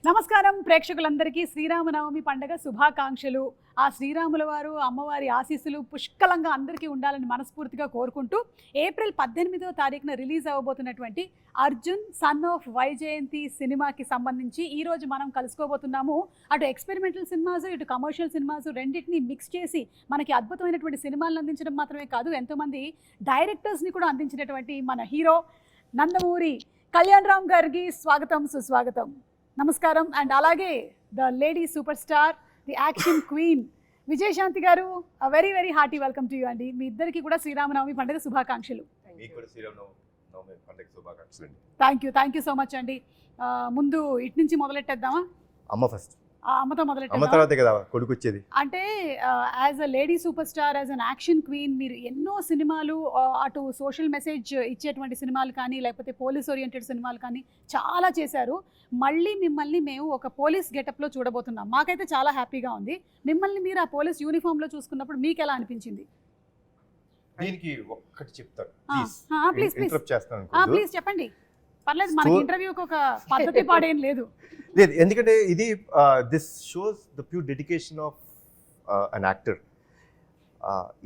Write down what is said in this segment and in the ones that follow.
నమస్కారం ప్రేక్షకులందరికీ శ్రీరామనవమి పండుగ శుభాకాంక్షలు. ఆ శ్రీరాముల వారు అమ్మవారి ఆశీస్సులు పుష్కలంగా అందరికీ ఉండాలని మనస్ఫూర్తిగా కోరుకుంటూ ఏప్రిల్ 18వ తారీఖున రిలీజ్ అవ్వబోతున్నటువంటి అర్జున్ సన్ ఆఫ్ వైజయంతి సినిమాకి సంబంధించి ఈరోజు మనం కలుసుకోబోతున్నాము. అటు ఎక్స్పెరిమెంటల్ సినిమాస్ ఇటు కమర్షియల్ సినిమాస్ రెండింటినీ మిక్స్ చేసి మనకి అద్భుతమైనటువంటి సినిమాలను అందించడం మాత్రమే కాదు, ఎంతోమంది డైరెక్టర్స్ని కూడా అందించినటువంటి మన హీరో నందమూరి కళ్యాణ్ రామ్ గారికి స్వాగతం సుస్వాగతం. నమస్కారం. అండ్ అలాగే the lady superstar, the action queen Vijayashanti garu, very very hearty welcome to you అండి. మీ ఇద్దరికి కూడా శ్రీరామనవమి పండుగ శుభాకాంక్షలు. థ్యాంక్ యూ సో మచ్ అండి. ముందు ఇటు నుంచి మొదలెట్టేద్దామా? అమ్మ ఫస్ట్. అమ్మతో అమ్మ తర్వాతే కదా కొడుకు వచ్చేది. అంటే as a lady super star, as an action queen, మీరు ఎన్నో సినిమాలు, అటు సోషల్ మెసేజ్ ఇచ్చేటువంటి సినిమాలు కానీ లేకపోతే పోలీస్ ఓరియంటెడ్ సినిమాలు కానీ చాలా చేశారు. మళ్ళీ మిమ్మల్ని మేము ఒక పోలీస్ గెటప్లో చూడబోతున్నాం. మాకైతే చాలా హ్యాపీగా ఉంది. మిమ్మల్ని మీరు ఆ పోలీస్ యూనిఫామ్లో చూసుకున్నప్పుడు మీకు ఎలా అనిపించింది? దీనికి ఒక్కటి చెప్తాను ప్లీజ్ ప్లీజ్ చెప్పండి. పర్లేదు, మనకి ఇంటర్వ్యూకి ఒక పద్ధతి పాడేం లేదు. లేదు, ఎందుకంటే ఇది this shows the pure dedication of an actor.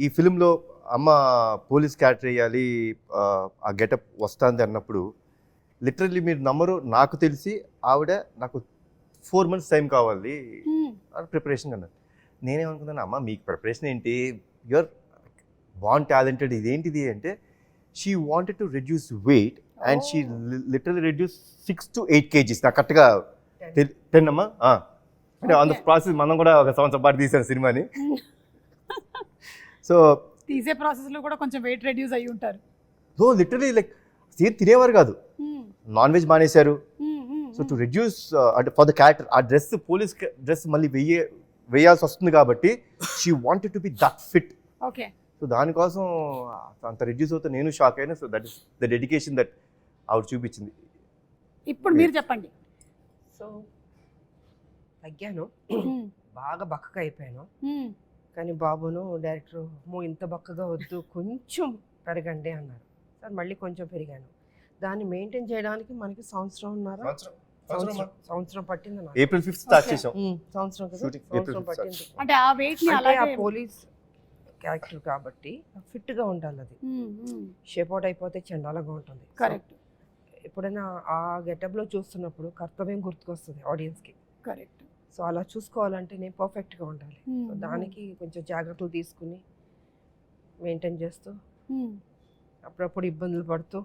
ఈ ఫిలింలో అమ్మ పోలీస్ క్యారెక్టర్ వేయాలి, ఆ గెటప్ వస్తుంది అన్నప్పుడు లిటరల్లీ మీరు నమ్మరు, నాకు తెలిసి ఆవిడ నాకు 4 months టైం కావాలి ప్రిపరేషన్ అన్నారు. నేనేమనుకున్నాను, అమ్మ మీకు ప్రిపరేషన్ ఏంటి, యూఆర్ బాన్ టాలెంటెడ్, ఇదేంటిది అంటే she wanted to reduce weight and she literally reduce 6 to 8 kgs. నాకు కరెక్ట్గా 10 అమ్మా. అంటే ఆన్ ద ప్రాసెస్ మనం కూడా ఒక సంవత్సరం పాటు తీసాను సినిమాని. సో తీసే ప్రాసెస్లో కూడా కొంచెం వెయిట్ రెడ్యూస్ అయ్యి ఉంటారు. సో లిటరలీ లైక్ తినేవారు కాదు, నాన్ వెజ్ మానేశారు. సో టు రెడ్యూస్ అంటే ఫర్ ద క్యారెక్టర్ ఆ డ్రెస్, పోలీస్ డ్రెస్ మళ్ళీ వేయాల్సి వస్తుంది కాబట్టి she wanted to be that fit. Okay. So దానికోసం అంత రెడ్యూస్ అవుతే నేను షాక్ అయినా. So that is the dedication that ఆవిడ చూపించింది. ఇప్పుడు మీరు చెప్పండి. సో తగ్గాను, బాగా బక్కగా అయిపోయాను. కానీ బాబును డైరెక్టర్ ఇంత బక్కగా వద్దు, కొంచెం పెరగండి అన్నారు. సార్ మళ్ళీ కొంచెం పెరిగాను. దాన్ని మెయింటైన్ చేయడానికి మనకి సంవత్సరం పట్టింది. ఏప్రిల్ 5th స్టార్ట్ చేసాం. సంవత్సరం పట్టింది. అంటే ఆ వెయిట్ ని అలాగే, ఆ పోలీస్ క్యారెక్టర్ కాబట్టి ఫిట్ గా ఉండాలి. అది షేప్ అవుట్ అయిపోతే చండాలంగా ఉంటుంది. కరెక్ట్. ఎప్పుడైనా ఆ గెటప్లో చూస్తున్నప్పుడు కర్తవ్యం గుర్తుకొస్తుంది ఆడియన్స్కి. కరెక్ట్. సో అలా చూసుకోవాలంటే నేను పర్ఫెక్ట్గా ఉండాలి. సో దానికి కొంచెం జాగ్రత్తలు తీసుకుని మెయింటైన్ చేస్తూ, అప్పుడప్పుడు ఇబ్బందులు పడుతూ,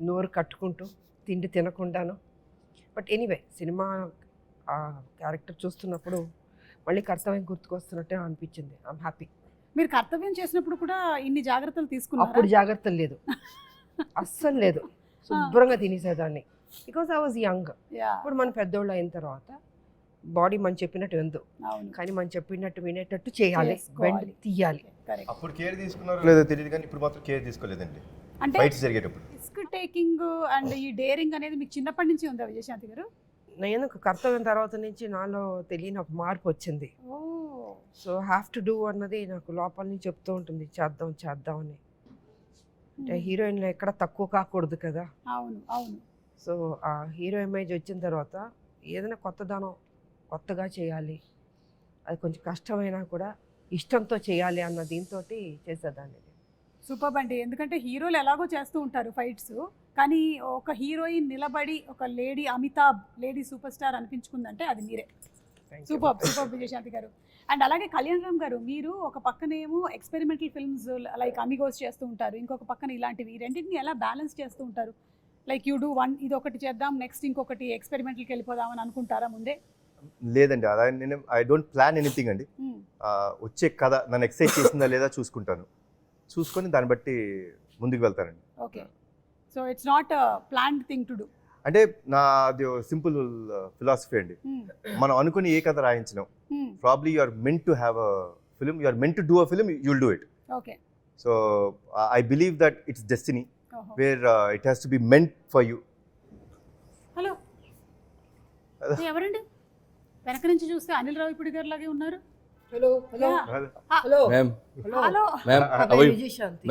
నోరు కట్టుకుంటూ, తిండి తినకుండాను. బట్ ఎనీవే సినిమా ఆ క్యారెక్టర్ చూస్తున్నప్పుడు మళ్ళీ కర్తవ్యం గుర్తుకొస్తున్నట్టే అనిపించింది. I'm happy. మీరు కర్తవ్యం చేసినప్పుడు కూడా ఇన్ని జాగ్రత్తలు తీసుకున్నారు? అప్పుడు జాగ్రత్తలు లేదు, అస్సలు లేదు. శుభ్రంగా తినేసేదాన్ని, బికాస్ ఐ వాజ్ యంగ్. ఇప్పుడు మనం పెద్దోళ్ళు అయిన తర్వాత బాడీ మనం చెప్పినట్టు విందు, కానీ మనం చెప్పినట్టు వినేటట్టు చేయాలి, బెండ్ తీయాలి. అప్పుడు కేర్ తీసుకున్నారో లేదో తెలియదు, కానీ ఇప్పుడు మాత్రం కేర్ తీసుకోలేదండి. అంటే ఫైట్స్ జరిగేటప్పుడు రిస్క్ టేకింగ్ అండ్ ఈ డేరింగ్ అనేది మీకు చిన్నప్పటి నుంచి ఉందా విజయశాంతి గారు? నేను కర్తవ్యం తర్వాత నుంచి నాలో తెలియని ఒక మార్పు వచ్చింది. సో హ్యావ్ టు డూ అన్నది నాకు లోపల నుంచి చెప్తూ ఉంటుంది, చేద్దాం అని. అంటే హీరోయిన్లో ఎక్కడ తక్కువ కాకూడదు కదా. అవును అవును. సో ఆ హీరో ఇమేజ్ వచ్చిన తర్వాత ఏదైనా కొత్తగా చేయాలి, అది కొంచెం కష్టమైనా కూడా ఇష్టంతో చేయాలి అన్న దీంతో చేసేదాన్ని. సూపర్ అండి. ఎందుకంటే హీరోలు ఎలాగో చేస్తూ ఉంటారు ఫైట్స్, కానీ ఒక హీరోయిన్ నిలబడి ఒక lady Amitabh, lady superstar అనిపించుకుందంటే అది మీరే. సూపర్ విజయశాంతి గారు. అండ్ అలాగే కళ్యాణ్ రామ్ గారు, మీరు ఒక పక్కనేమో ఎక్స్పెరిమెంటల్ ఫిల్మ్స్ లైక్ అమిగోస్ చేస్తూ ఉంటారు, ఇంకొక పక్కన ఇలాంటివి, రెండింటిని ఎలా బ్యాలెన్స్ చేస్తూ ఉంటారు? లైక్ యూ డూ వన్, ఇది ఒకటి చేద్దాం, నెక్స్ట్ ఇంకొకటి ఎక్స్పెరిమెంటల్కి వెళ్ళిపోదామని అనుకుంటారా ముందే? లేదండి, అలా నేను ఐ డోంట్ ప్లాన్ ఎనీథింగ్ అండి. వచ్చే కథ నన్ను ఎక్సైట్ చేసిందా లేదా చూసుకుంటాను, చూసుకొని దాన్ని బట్టి ముందుకు వెళ్తానండి. Okay. So it's not planned thing to do. అంటే నాది సింపుల్ ఫిలాసఫీ అండి. మనం అనుకుని ఏ కథ రాయించినాం, probably you are meant to have a film, you are meant to do a film, you will do it. Okay. So I believe that it's destiny where it has to be meant for you. Hello, ఎవరండి వెనక నుంచి చూస్తే అనిల్ రావిపూడి గారు లాగే ఉన్నారు? Hello hello hello ma'am. Hello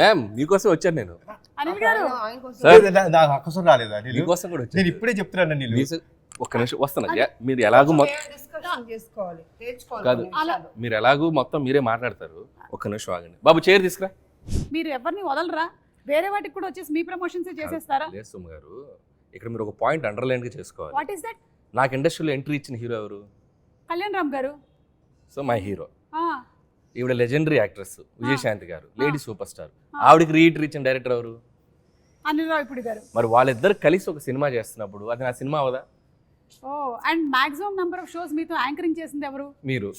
ma'am మీకోసం వచ్చాను నేను. అనిల్ గారు నాకు అక్కసం రాలేదా? మీకోసం కూడా నేను ఇప్పుడే చెప్తున్నాను. ఒక్క నిమిషం వస్తున్నా మీరు ఎలాగూ డిస్కషన్ చేసుకోవాలి, నేర్చుకోవాలి కాదు. కొన్ని విషయాలు. మీరు ఎలాగూ మొత్తం మీరే మాట్లాడతారు. ఒక్క నిమిషం ఆగండి బాబు, చైర్ తీసుకురా. మీరు ఎవరిని వదలరా? వేరే వాటికి కూడా వచ్చేసి మీ ప్రమోషన్స్ చేసేస్తారా? లేదు సుమ గారు, ఇక్కడ మీరు ఒక పాయింట్ అండర్లైన్ గా చేసుకోవాలి. What is that? నాకు ఇండస్ట్రీలో ఎంట్రీ ఇచ్చిన హీరో ఎవరు? కళ్యాణ్ రామ్ గారు. So my hero. ఆ, ఈవిడ లెజెండరీ యాక్ట్రెస్ విజయశాంతి గారు, లేడీ సూపర్ స్టార్. ఆవిడకి రీఎంట్రీ ఇచ్చిన డైరెక్టర్ ఎవరు? అనిల్ రావిపూడి గారు. మరి వాళ్ళిద్దరు కలిసి ఒక సినిమా చేస్తున్నప్పుడు అది నా సినిమా అవదా? ఓ, and maximum number of shows మీతో యాంకరింగ్ చేసింది ఎవరు? మీరు.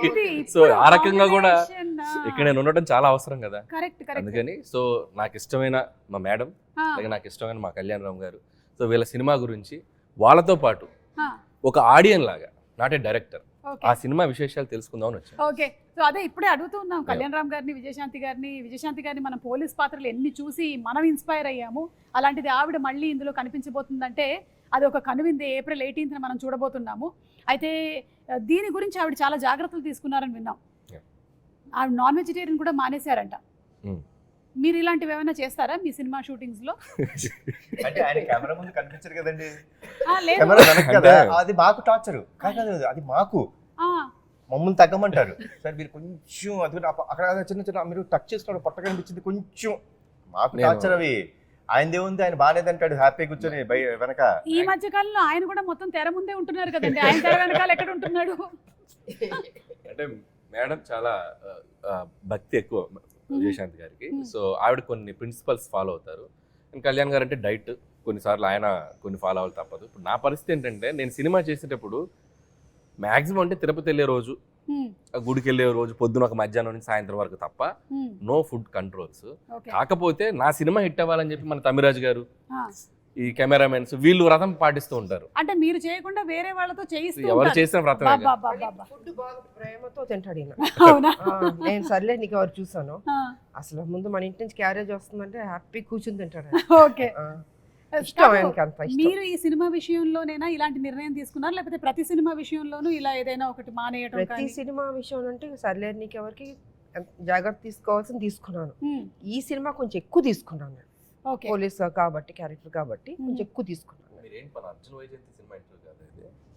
ఇది సో ఆ రకంగా కూడా ఇక్కడ నేను ఉండటం చాలా అవసరం కదా. Correct correct. అందుకని సో నాకు ఇష్టమైన మా మేడం, అలాగే నాకు ఇష్టమైన మా కళ్యాణ్ రామ్ గారు, సో వీళ్ళ సినిమా గురించి వాళ్ళతో పాటు ఒక ఆడియన్ లాగా, నాట్ ఏ డైరెక్టర్, ఆ సినిమా విశేషాలు తెలుసుకుందామని వచ్చాను. ఓకే, సో అదే ఇప్పుడే అడుగుతూ ఉన్నాం కళ్యాణ్ రామ్ గారిని, విజయశాంతి గారిని మనం పోలీస్ పాత్రలు ఎన్ని చూసి మనం ఇన్స్పైర్ అయ్యాము. అలాంటిది ఆవిడ మళ్ళీ ఇందులో కనిపించబోతుందంటే అది ఒక కనువిందే. April 18th మనం చూడబోతున్నాము. అయితే దీని గురించి ఆవిడ చాలా జాగ్రత్తలు తీసుకున్నారని విన్నాం. ఆవిడ నాన్ వెజిటేరియన్ కూడా మానేశారంట. మీరు ఇలాంటివి ఏమైనా చేస్తారా మీ సినిమా షూటింగ్స్ లో? అంటే ఆయన కెమెరా ముందు కనిపించరు కదండి, లేదు. కెమెరా వెనక కదా. అది మాకు టార్చర్ కాదు, అది మాకు మమ్మల్ని తగ్గమంటారు. సార్ మీరు కొంచెం అది అక్కడ చిన్న చిన్న మీరు టచ్ చేసుకోవడం పొట్ట కనిపించింది కొంచెం, మాకు టార్చర్ అవి. ఆయనదే ఉంది, ఆయన బాగానేది అంటాడు హ్యాపీ కూర్చొని వెనక. ఈ మధ్య కాలంలో ఆయన కూడా మొత్తం తెర ముందే ఉంటున్నారు కదండి, ఆయన తెర వెనకాల ఎక్కడ ఉంటున్నాడు? అంటే మేడం చాలా భక్తి ఎక్కువ విజయశాంతి గారికి. సో ఆవిడ కొన్ని ప్రిన్సిపల్స్ ఫాలో అవుతారు. కళ్యాణ్ గారు అంటే డైట్, కొన్నిసార్లు ఆయన కొన్ని ఫాలో అవ్వాలి తప్పదు. ఇప్పుడు నా పరిస్థితి ఏంటంటే నేను సినిమా చేసేటప్పుడు మ్యాక్సిమం అంటే తిరుపతి వెళ్ళే రోజు, గుడికి వెళ్ళే రోజు పొద్దున ఒక మధ్యాహ్నం నుంచి సాయంత్రం వరకు తప్ప నో ఫుడ్ కంట్రోల్స్. కాకపోతే నా సినిమా హిట్ అవ్వాలని చెప్పి మన తమిరాజు గారు, ఈ కెమెరామెన్స్ వీళ్ళు వ్రతం పాటిస్తూ ఉంటారు. అంటే మీరు చేయకుండా వేరే వాళ్ళతో చేయిస్తూ ఎవరు చేసిన వ్రతం ఫుడ్ బాగా ప్రేమతో తింటాడు ఈయన. అవునా? నేను సర్లే నీకు ఎవరు చూసాను, అసలు ముందు మన ఇంటి నుంచి క్యారేజ్ వస్తుందంటే హ్యాపీ కూర్చుని తింటాడు. ఓకే, ఇష్టం ఆయనకి, అంత ఇష్టం. మీరు ఈ సినిమా విషయంలోనైనా ఇలాంటి నిర్ణయం తీసుకున్నారు, లేకపోతే ప్రతి సినిమా విషయంలోనూ ఇలా ఏదైనా ఒకటి మానేయడం? ప్రతి సినిమా విషయం అంటే సర్లే నీకు ఎవరికి జాగ్రత్త తీసుకోవాల్సింది తీసుకున్నాను. ఈ సినిమా కొంచెం ఎక్కువ తీసుకున్నాను. పోలీస్ కాబట్టి, క్యారెక్టర్ కాబట్టి కొంచెం ఎక్కువ తీసుకున్నాను.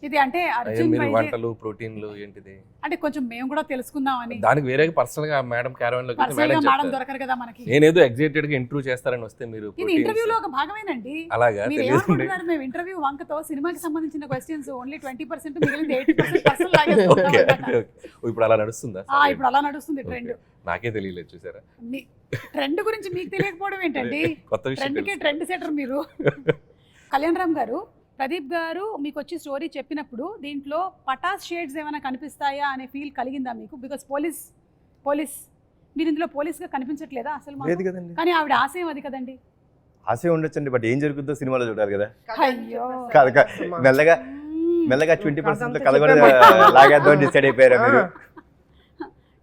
ఇది అంటే అర్జున్ వంటలు ప్రోటీన్లు ఏంటిది అంటే కొంచెం మేము కూడా తెలుసుకుందామని. దానికి వేరే పర్సనల్ గా మేడం క్యారవన్ లో మేడం దొరకరు కదా మనకి. నేనేదో ఎగ్జైటెడ్ గా ఇంటర్వ్యూ చేస్తారని వస్తే మీరు ఇది ఇంటర్వ్యూలో ఒక భాగమేనండి. అలాగా ఏమనుకుంటున్నారు? మేము ఇంటర్వ్యూ వంకతో సినిమాకి సంబంధించిన క్వశ్చన్స్ ఓన్లీ 20%, మిగిలింది 80% పర్సనల్ లాగేసుకుంటాం. ఇప్పుడు అలా నడుస్తుందా? ఇప్పుడు అలా నడుస్తుంది ట్రెండ్. నాకే తెలియలేదు, చూసారా? ట్రెండ్ గురించి మీకు తెలియకపోవడం ఏంటండి? కొత్త విషయం. ట్రెండ్ సెటర్ మీరు. కళ్యాణ్ రామ్ గారు, ప్రదీప్ గారు మీకు వచ్చి స్టోరీ చెప్పినప్పుడు దీంట్లో పటాస్ షేడ్స్ ఏమైనా కనిపిస్తాయా అనే ఫీల్ కలిగిందా మీకు? బికాస్ పోలీస్ మీరు ఇందులో పోలీస్గా కనిపించట్లేదా అసలు? లేదు కదండి. కానీ ఆవిడ ఆశయం అది కదండి. ఆశయం ఉండొచ్చండి, బట్ ఏం జరుగుతుందో సినిమాలో చూడాలి కదా. అయ్యో, మెల్లగా 20% కలగొడ లాగేద్దాం డిసైడ్ అయిపోయారా మీరు?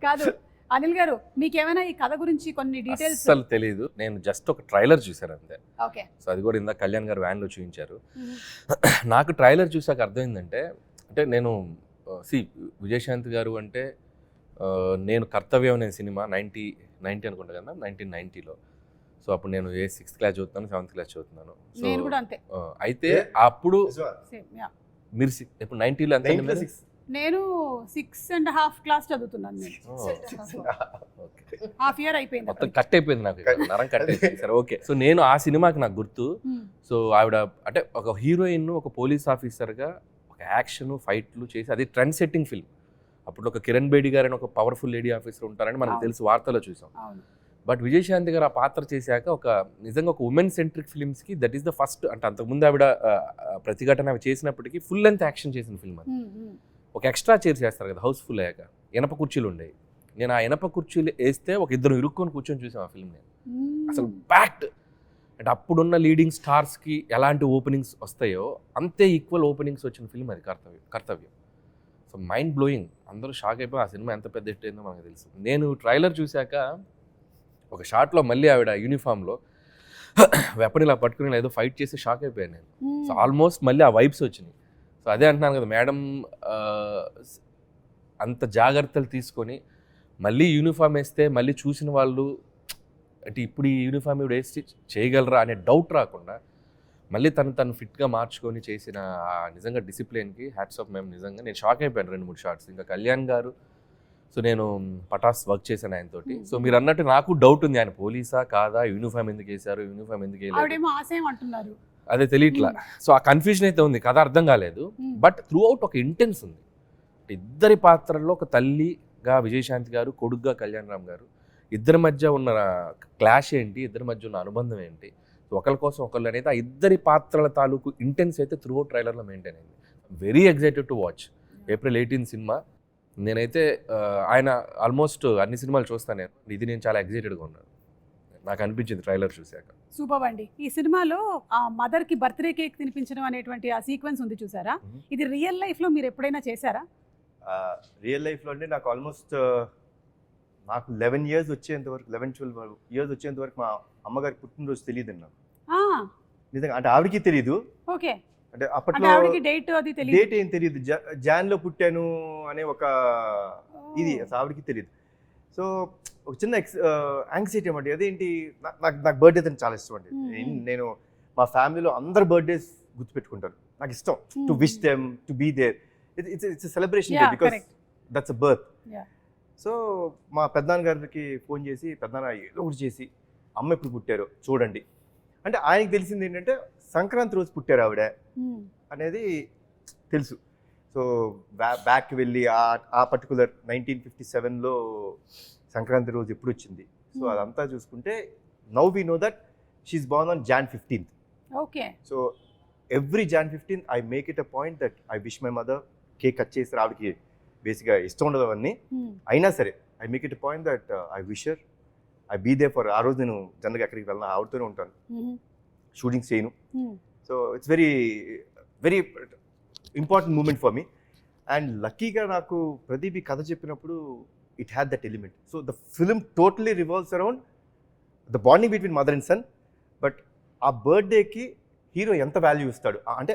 కాదు అనిల్ గారు, మీకేమైనా ఈ కథ గురించి కొన్ని డీటెయిల్స్? అసలు తెలియదు, నేను జస్ట్ ఒక ట్రైలర్ చూసాను అంతే. ఓకే, సో అది కూడా ఇందాక కళ్యాణ్ గారు వ్యాన్లో చూపించారు. నాకు ట్రైలర్ చూసాక అర్థమైందంటే, అంటే నేను విజయశాంతి గారు అంటే నేను కర్తవ్యం అనే సినిమా 90 అనుకుంటా కదా, 1990లో. సో అప్పుడు నేను 6th క్లాస్ చదువుతున్నాను, 7th క్లాస్ చదువుతున్నాను. నేను కూడా అంతే. అయితే అప్పుడు మీరు ఇప్పుడు 90లో అంతే? నేను 6.5 క్లాస్ చదువుతున్నాను. హాఫ్ ఇయర్ అయిపోయింది, మొత్తం కట్ అయిపోయింది నాకు, నరం కట్ అయిపోయింది. సరే ఓకే. సో నేను ఆ సినిమాకి నాకు గుర్తు. సో ఆవిడ అంటే ఒక హీరోయిన్, ఒక పోలీస్ ఆఫీసర్గా ఒక యాక్షన్ ఫైట్లు చేసి, అది ట్రెండ్ సెట్టింగ్ ఫిల్మ్. అప్పుడు ఒక కిరణ్ బేడి గారు అని ఒక పవర్ఫుల్ లేడీ ఆఫీసర్ ఉంటారని మనకు తెలుసు, వార్తలో చూసాం. బట్ విజయశాంతి గారు ఆ పాత్ర చేశాక ఒక నిజంగా ఒక ఉమెన్ సెంట్రిక్ ఫిల్మ్స్కి దట్ ఈస్ ద ఫస్ట్. అంటే అంతకుముందు ఆవిడ ప్రతిఘటన అవి చేసినప్పటికీ ఫుల్ లెంత్ యాక్షన్ చేసిన ఫిల్మ్ అది. ఒక ఎక్స్ట్రా చైర్ చేస్తారు కదా హౌస్ఫుల్ అయ్యాక, ఇనప కుర్చీలు ఉండేవి. నేను ఆ ఇనప కుర్చీలు వేస్తే ఒక ఇద్దరు ఇరుక్కొని కూర్చొని చూసాం ఆ ఫిల్మ్. నేను అసలు ప్యాక్డ్. అంటే అప్పుడున్న లీడింగ్ స్టార్స్కి ఎలాంటి ఓపెనింగ్స్ వస్తాయో అంతే ఈక్వల్ ఓపెనింగ్స్ వచ్చిన ఫిల్మ్ అది కర్తవ్యం. సో మైండ్ బ్లోయింగ్, అందరూ షాక్ అయిపోయి ఆ సినిమా ఎంత పెద్ద హిట్ అయిందో మనకు తెలుసు. నేను ట్రైలర్ చూశాక ఒక షాట్లో మళ్ళీ ఆవిడ యూనిఫామ్లో వెపన్ ఇలా పట్టుకుని ఏదో ఫైట్ చేసి షాక్ అయిపోయాను నేను. సో ఆల్మోస్ట్ మళ్ళీ ఆ వైబ్స్ వచ్చినాయి. సో అదే అంటున్నాను కదా, మేడం అంత జాగ్రత్తలు తీసుకొని మళ్ళీ యూనిఫామ్ వేస్తే మళ్ళీ చూసిన వాళ్ళు అంటే ఇప్పుడు ఈ యూనిఫామ్ ఇప్పుడు వేసి చేయగలరా అనే డౌట్ రాకుండా మళ్ళీ తను ఫిట్గా మార్చుకొని చేసిన ఆ నిజంగా డిసిప్లిన్కి హ్యాట్స్ ఆఫ్ మేము. నిజంగా నేను షాక్ అయిపోయాను 2-3 షార్ట్స్. ఇంకా కళ్యాణ్ గారు, సో నేను పటాస్ వర్క్ చేశాను ఆయనతోటి. సో మీరు అన్నట్టు నాకు డౌట్ ఉంది, ఆయన పోలీసా కాదా, యూనిఫామ్ ఎందుకు వేశారు, యూనిఫామ్ ఎందుకు వేయలేదు, ఆవిడేమో ఆశయం అంటున్నారు. అదే తెలియట్లా. సో ఆ కన్ఫ్యూజన్ అయితే ఉంది, కథ అర్థం కాలేదు. బట్ త్రూ అవుట్ ఒక ఇంటెన్స్ ఉంది. ఇద్దరి పాత్రల్లో ఒక తల్లిగా విజయశాంతి గారు, కొడుగ్గా కళ్యాణ్ రామ్ గారు, ఇద్దరి మధ్య ఉన్న క్లాష్ ఏంటి, ఇద్దరి మధ్య ఉన్న అనుబంధం ఏంటి, ఒకరి కోసం ఒకళ్ళు అనేది ఆ ఇద్దరి పాత్రల తాలూకు ఇంటెన్స్ అయితే త్రూ అవుట్ ట్రైలర్లో మెయింటైన్ అయింది. Very excited to watch. April 18 cinema. నేనైతే ఆయన ఆల్మోస్ట్ అన్ని సినిమాలు చూస్తాను నేను. ఇది నేను చాలా ఎక్సైటెడ్గా ఉన్నాను, నాకు అనిపించింది ట్రైలర్ చూశాక. సూపర్ అండి. ఈ సినిమాలో ఆ మదర్కి బర్త్డే కేక్ తినిపించడం అనేటువంటి ఆ సీక్వెన్స్ ఉంది చూసారా, ఇది రియల్ లైఫ్లో మీరు ఎప్పుడైనా చేశారా? రియల్ లైఫ్లో అంటే నాకు ఆల్మోస్ట్ నాకు 11 years వచ్చేంత వరకు, 11-12 years వచ్చేంత వరకు మా అమ్మగారి పుట్టినరోజు తెలియదు నాకు నిజంగా. అంటే ఆవిడకి తెలియదు. ఓకే. అంటే అంటే అప్పట్లో ఆవిడకి డేట్ అది తెలియదు. డేట్ ఏం తెలియదు. జాన్లో పుట్టాను అనే ఒక ఇది అసలు ఆవిడకి తెలియదు. సో ఒక చిన్న యాంగ్జైటీ అన్నమాట. అదేంటి, నాకు బర్త్డే అని చాలా ఇష్టం అండి. నేను మా ఫ్యామిలీలో అందరు బర్త్డేస్ గుర్తుపెట్టుకుంటాను. నాకు ఇష్టం to wish them, to be there. It's celebration because that's a birth. So మా పెద్దనాన్న గారికి ఫోన్ చేసి, పెద్దనాన్న ఏదో ఒకటి చేసి అమ్మ ఎప్పుడు పుట్టారో చూడండి అంటే, ఆయనకి తెలిసింది ఏంటంటే సంక్రాంతి రోజు పుట్టారు ఆవిడ అనేది తెలుసు. సో బ్యాక్ వెళ్ళి ఆ పర్టికులర్ 1957లో సంక్రాంతి రోజు ఎప్పుడు వచ్చింది, సో అదంతా చూసుకుంటే now we know that she's born on Jan 15th. Okay. So every Jan 15th I make it a point that I wish my mother. Cake cut చేసి ఆవిడకి బేసిక్గా ఇష్టం ఉండదు అవన్నీ, అయినా సరే I make it a point that I wish her, I be there for. ఆ రోజు నేను జనరల్గా ఎక్కడికి వెళ్ళినా ఆవిడతోనే ఉంటాను, షూటింగ్స్ చేయను. So it's very very important moment for me. And లక్కీగా నాకు ప్రదీప్ ఈ కథ చెప్పినప్పుడు it had that element. So the film totally revolves around the bonding between mother and son. But ఆ బర్త్డేకి హీరో ఎంత వాల్యూ ఇస్తాడు అంటే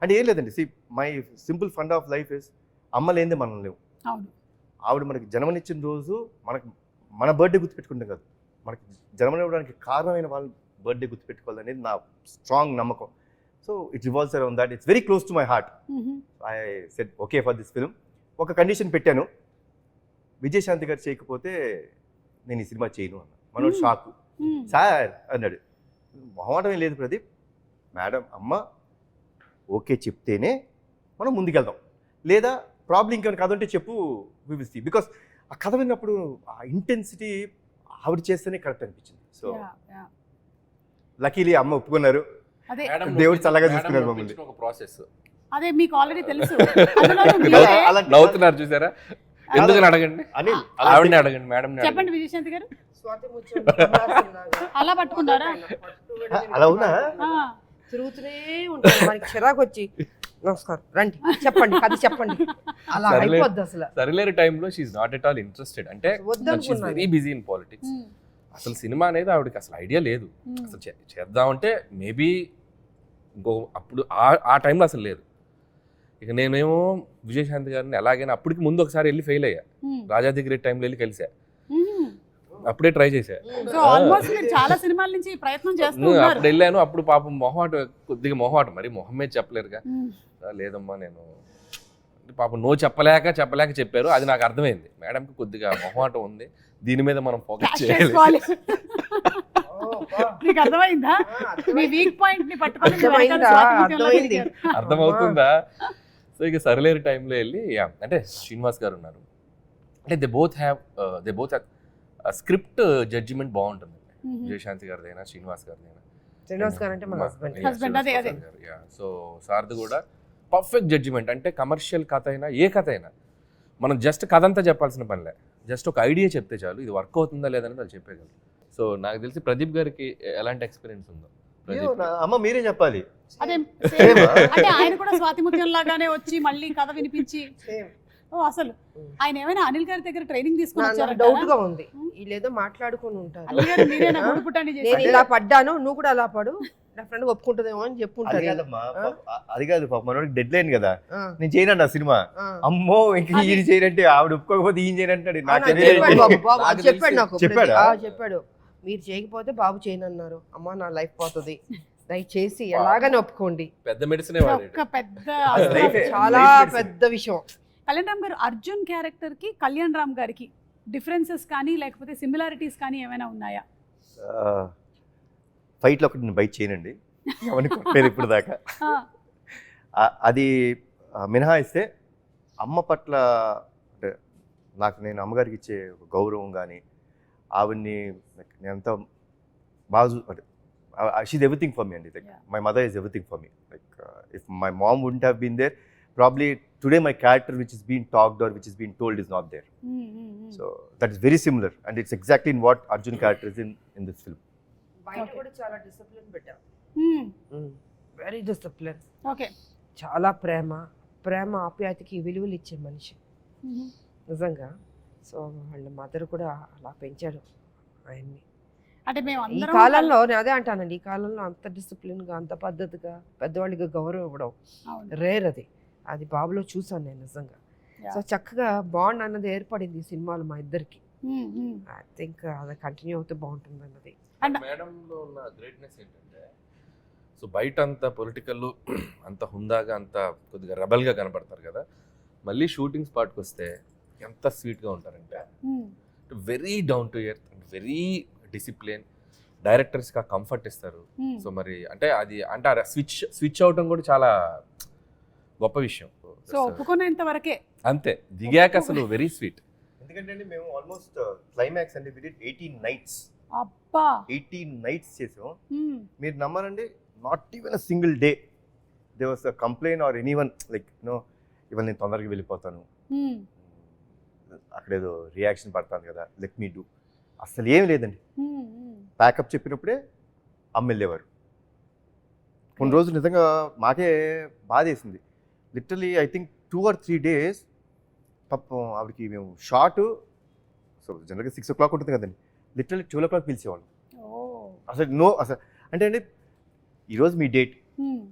అంటే ఏం లేదండి. See my simple fund of life is అమ్మ లేనిదే మనం లేవు. ఆవిడ మనకి జన్మనిచ్చిన రోజు మన బర్త్డే గుర్తుపెట్టుకుంటాం కాదు, మనకి జన్మనివ్వడానికి కారణమైన వాళ్ళ బర్త్డే గుర్తుపెట్టుకోవాలనేది నా స్ట్రాంగ్ నమ్మకం. So it revolves around that. It's very close to my heart. I said okay for this film. ఒక కండిషన్ పెట్టాను, విజయశాంతి గారు చేయకపోతే నేను ఈ సినిమా చేయను అన్న. మనోడు షాక్. సార్ అన్నాడు, మొహమాటం లేదు ప్రదీప్, మేడం అమ్మ ఓకే చెప్తేనే మనం ముందుకెళ్దాం, లేదా ప్రాబ్లం ఇంకేమైనా కథ ఉంటే చెప్పు, వి విల్ సీ. బికాస్ ఆ కథ విన్నప్పుడు ఆ ఇంటెన్సిటీ ఆవిడ చేస్తేనే కరెక్ట్ అనిపించింది. సో లక్కీలీ అమ్మ ఒప్పుకున్నారు, దేవుడు చల్లగా చూసుకున్నారు మమ్మల్ని. ఒక ప్రాసెస్ అదే మీకు ఆల్రెడీ తెలుసు. నవ్వుతున్నారు చూసారా, ఎందుకని అడగండి, ఆవిడని అడగండి, మేడం చెప్పండి విజయశాంతి గారు. స్వాతి ముత్యం అలా పట్టుకున్నారా? అలా ఉన్నా తిరుగుతూనే ఉంటారు, మనకి చిరాకు వచ్చి నమస్కారం రండి చెప్పండి కథ చెప్పండి, అలా అయిపోద్ది అసలు. సరిలేరు టైంలో she's not at all interested. అంటే వెరీ బిజీ ఇన్ పాలిటిక్స్. అసలు సినిమా అనేది ఆవిడకి అసలు ఐడియా లేదు. అసలు చేద్దామంటే మేబీ ఇంకో అప్పుడు ఆ టైంలో అసలు లేదు. ఇక నేనేమో విజయశాంతి గారిని ఎలాగైనా అప్పటికి ముందు ఒకసారి వెళ్ళి ఫెయిల్ అయ్యా, రాజాది గ్రేట్ టైంలో వెళ్ళి కలిసా, అప్పుడే ట్రై చేశా. చాలా సినిమాల నుంచి ప్రయత్నం చేస్తూ అప్పుడు వెళ్ళాను. అప్పుడు పాపం కొద్దిగా మొహమాటం, మరి మొహం మీద చెప్పలేరుగా. లేదమ్మా నేను పాపం నో చెప్పలేక చెప్పారు. అది నాకు అర్థమైంది, మేడంకి కొద్దిగా మొహమాటం ఉంది, దీని మీద మనం ఫోకస్ చేయాలి. మీకు అర్థమైందా? మీ వీక్ పాయింట్ ని పట్టుకొని అర్థమవుతుందా? సో ఇక సరిలేరు టైంలో వెళ్ళి అంటే శ్రీనివాస్ గారు ఉన్నారు, అంటే they both have script judgement బాగుంటుంది. విజయశాంతి గారిదైనా శ్రీనివాస్ గారిదైనా. శ్రీనివాస్ గారు అంటే మన హస్బెండ్. సో సార్ది కూడా పర్ఫెక్ట్ జడ్జిమెంట్. అంటే కమర్షియల్ కథ అయినా ఏ కథ అయినా మనం జస్ట్ కథ అంతా చెప్పాల్సిన పనిలే, జస్ట్ ఒక ఐడియా చెప్తే చాలు, ఇది వర్క్ అవుతుందా లేదని వాళ్ళు చెప్పేయగలరు. సో నాకు తెలిసి ప్రదీప్ గారికి ఎలాంటి ఎక్స్పీరియన్స్ ఉందో అమ్మ మీరే చెప్పాలి. అదే అంటే ఆయన కూడా స్వాతి ముత్యం లాగానే వచ్చి మళ్ళీ కథ వినిపించి. అసలు ఆయన ఏమైనా అనిల్ గారి దగ్గర ట్రైనింగ్ తీసుకుని డౌట్ గా ఉంది, వీళ్ళేదో మాట్లాడుకుని ఉంటారు. నేను ఇలా పడ్డాను నువ్వు కూడా అలా పడు, నా ఫ్రెండ్ ఒప్పుకుంటుందేమో అని చెప్పుకుంటారు. అది కాదు పాప, మనోడికి డెడ్ లైన్ కదా, నేను చేయనండి ఆ సినిమా. అమ్మో ఇంక ఈయన చేయనంటే ఆవిడ ఒప్పుకోకపోతే ఈయన చేయనంటాడు. చెప్పాడు మీరు చేయకపోతే బాబు చేయనన్నారు, అమ్మా నా లైఫ్ పోతుంది, దయచేసి ఎలాగని ఒప్పుకోండి. పెద్ద మెడిసినే వాడాడు. ఒక్క పెద్ద Life ఏ. చాలా Life medicine. పెద్ద విషయం. కళ్యాణ్ రామ్ గారు, అర్జున్ క్యారెక్టర్ కి కళ్యాణ్ రామ్ గారికి డిఫరెన్సెస్ కానీ లేకపోతే సిమిలారిటీస్ కానీ ఏమైనా ఉన్నాయా? ఫైట్లో ఒకటి నేను బైట్ చేయనండి, అవన్నీ కొట్టలేదు ఇప్పుడు దాకా. అది మినహాయిస్తే అమ్మ పట్ల అంటే నాకు నేను అమ్మగారికి ఇచ్చే ఒక గౌరవం కానీ ఆవిడ్ని నేను అంత బాగా అంటే షీజ్ ఎవ్రీథింగ్ ఫర్ మీ అండి. Like my mother is everything for me. Like if my mom wouldn't have been there probably today my character which is been talked or which is been told is not there. So that is very similar and it's exactly in what Arjun character is in this film. బయట కూడా చాలా discipline పెట్టాం, very discipline. Okay. చాలా ప్రేమ ఆప్యాయతకి విలువలు ఇచ్చే మనిషి నిజంగా. So వాళ్ళ మదర్ కూడా అలా పెంచాడు ఆయన్ని. అంటే మేము ఈ అందరం కాలంలో నేను అదే అంటానండి, ఈ కాలంలో అంత డిసిప్లిన్గా అంత పద్ధతిగా పెద్దవాళ్ళకి గౌరవం ఇవ్వడం అవును. రేర్. అది బాబులో చూసాను నేను నిజంగా. సో చక్కగా బాండ్ అన్నది ఏర్పడింది ఈ సినిమాలో మా ఇద్దరికి. ఐ థింక్ అది కంటిన్యూ అవుతే బాగుంటుంది అన్నది. మేడంలో ఉన్న గ్రేట్నెస్ ఏంటంటే, సో బయట అంత పొలిటికల్ అంత హుందాగా అంత కొద్దిగా రెబల్గా కనపడతారు కదా, మళ్ళీ షూటింగ్ స్పాట్కి వస్తే ఎంత స్వీట్గా ఉంటారంటే very down to earth and very discipline. డైరెక్టర్స్కి ఆ కంఫర్ట్ ఇస్తారు. సో మరి అంటే అది అంటే స్విచ్ అవటం కూడా చాలా గొప్ప విషయం. సో ఒప్పుకునేంత వరకే అంతే, దిగాక అసలు వెరీ స్వీట్. ఎందుకంటే మేము ఆల్మోస్ట్ క్లైమాక్స్ అండి వి డిడ్ 18 nights. అబ్బా 18 nights చేసాం. మీరు నమ్మరండి, not even a single day they was a complaint or anyone like no ఇవాళ నేను తొందరగా వెళ్ళిపోతాను, అక్కడేదో రియాక్షన్ పడతాను కదా, లెట్ మీ డూ. అసలు ఏం లేదండి. ప్యాకప్ చెప్పినప్పుడే అమ్మ వెళ్ళేవారు. కొన్ని రోజులు నిజంగా మాకే బాధ వేసింది. Literally I think 2 or 3 days పాపం ఆవిడకి మేము షార్ట్, సో జనరల్గా 6 o'clock ఉంటుంది కదండి, లిటరలీ 12 o'clock పిలిచేవాళ్ళం. అసలు అసలు అంటే అండి ఈరోజు మీ date,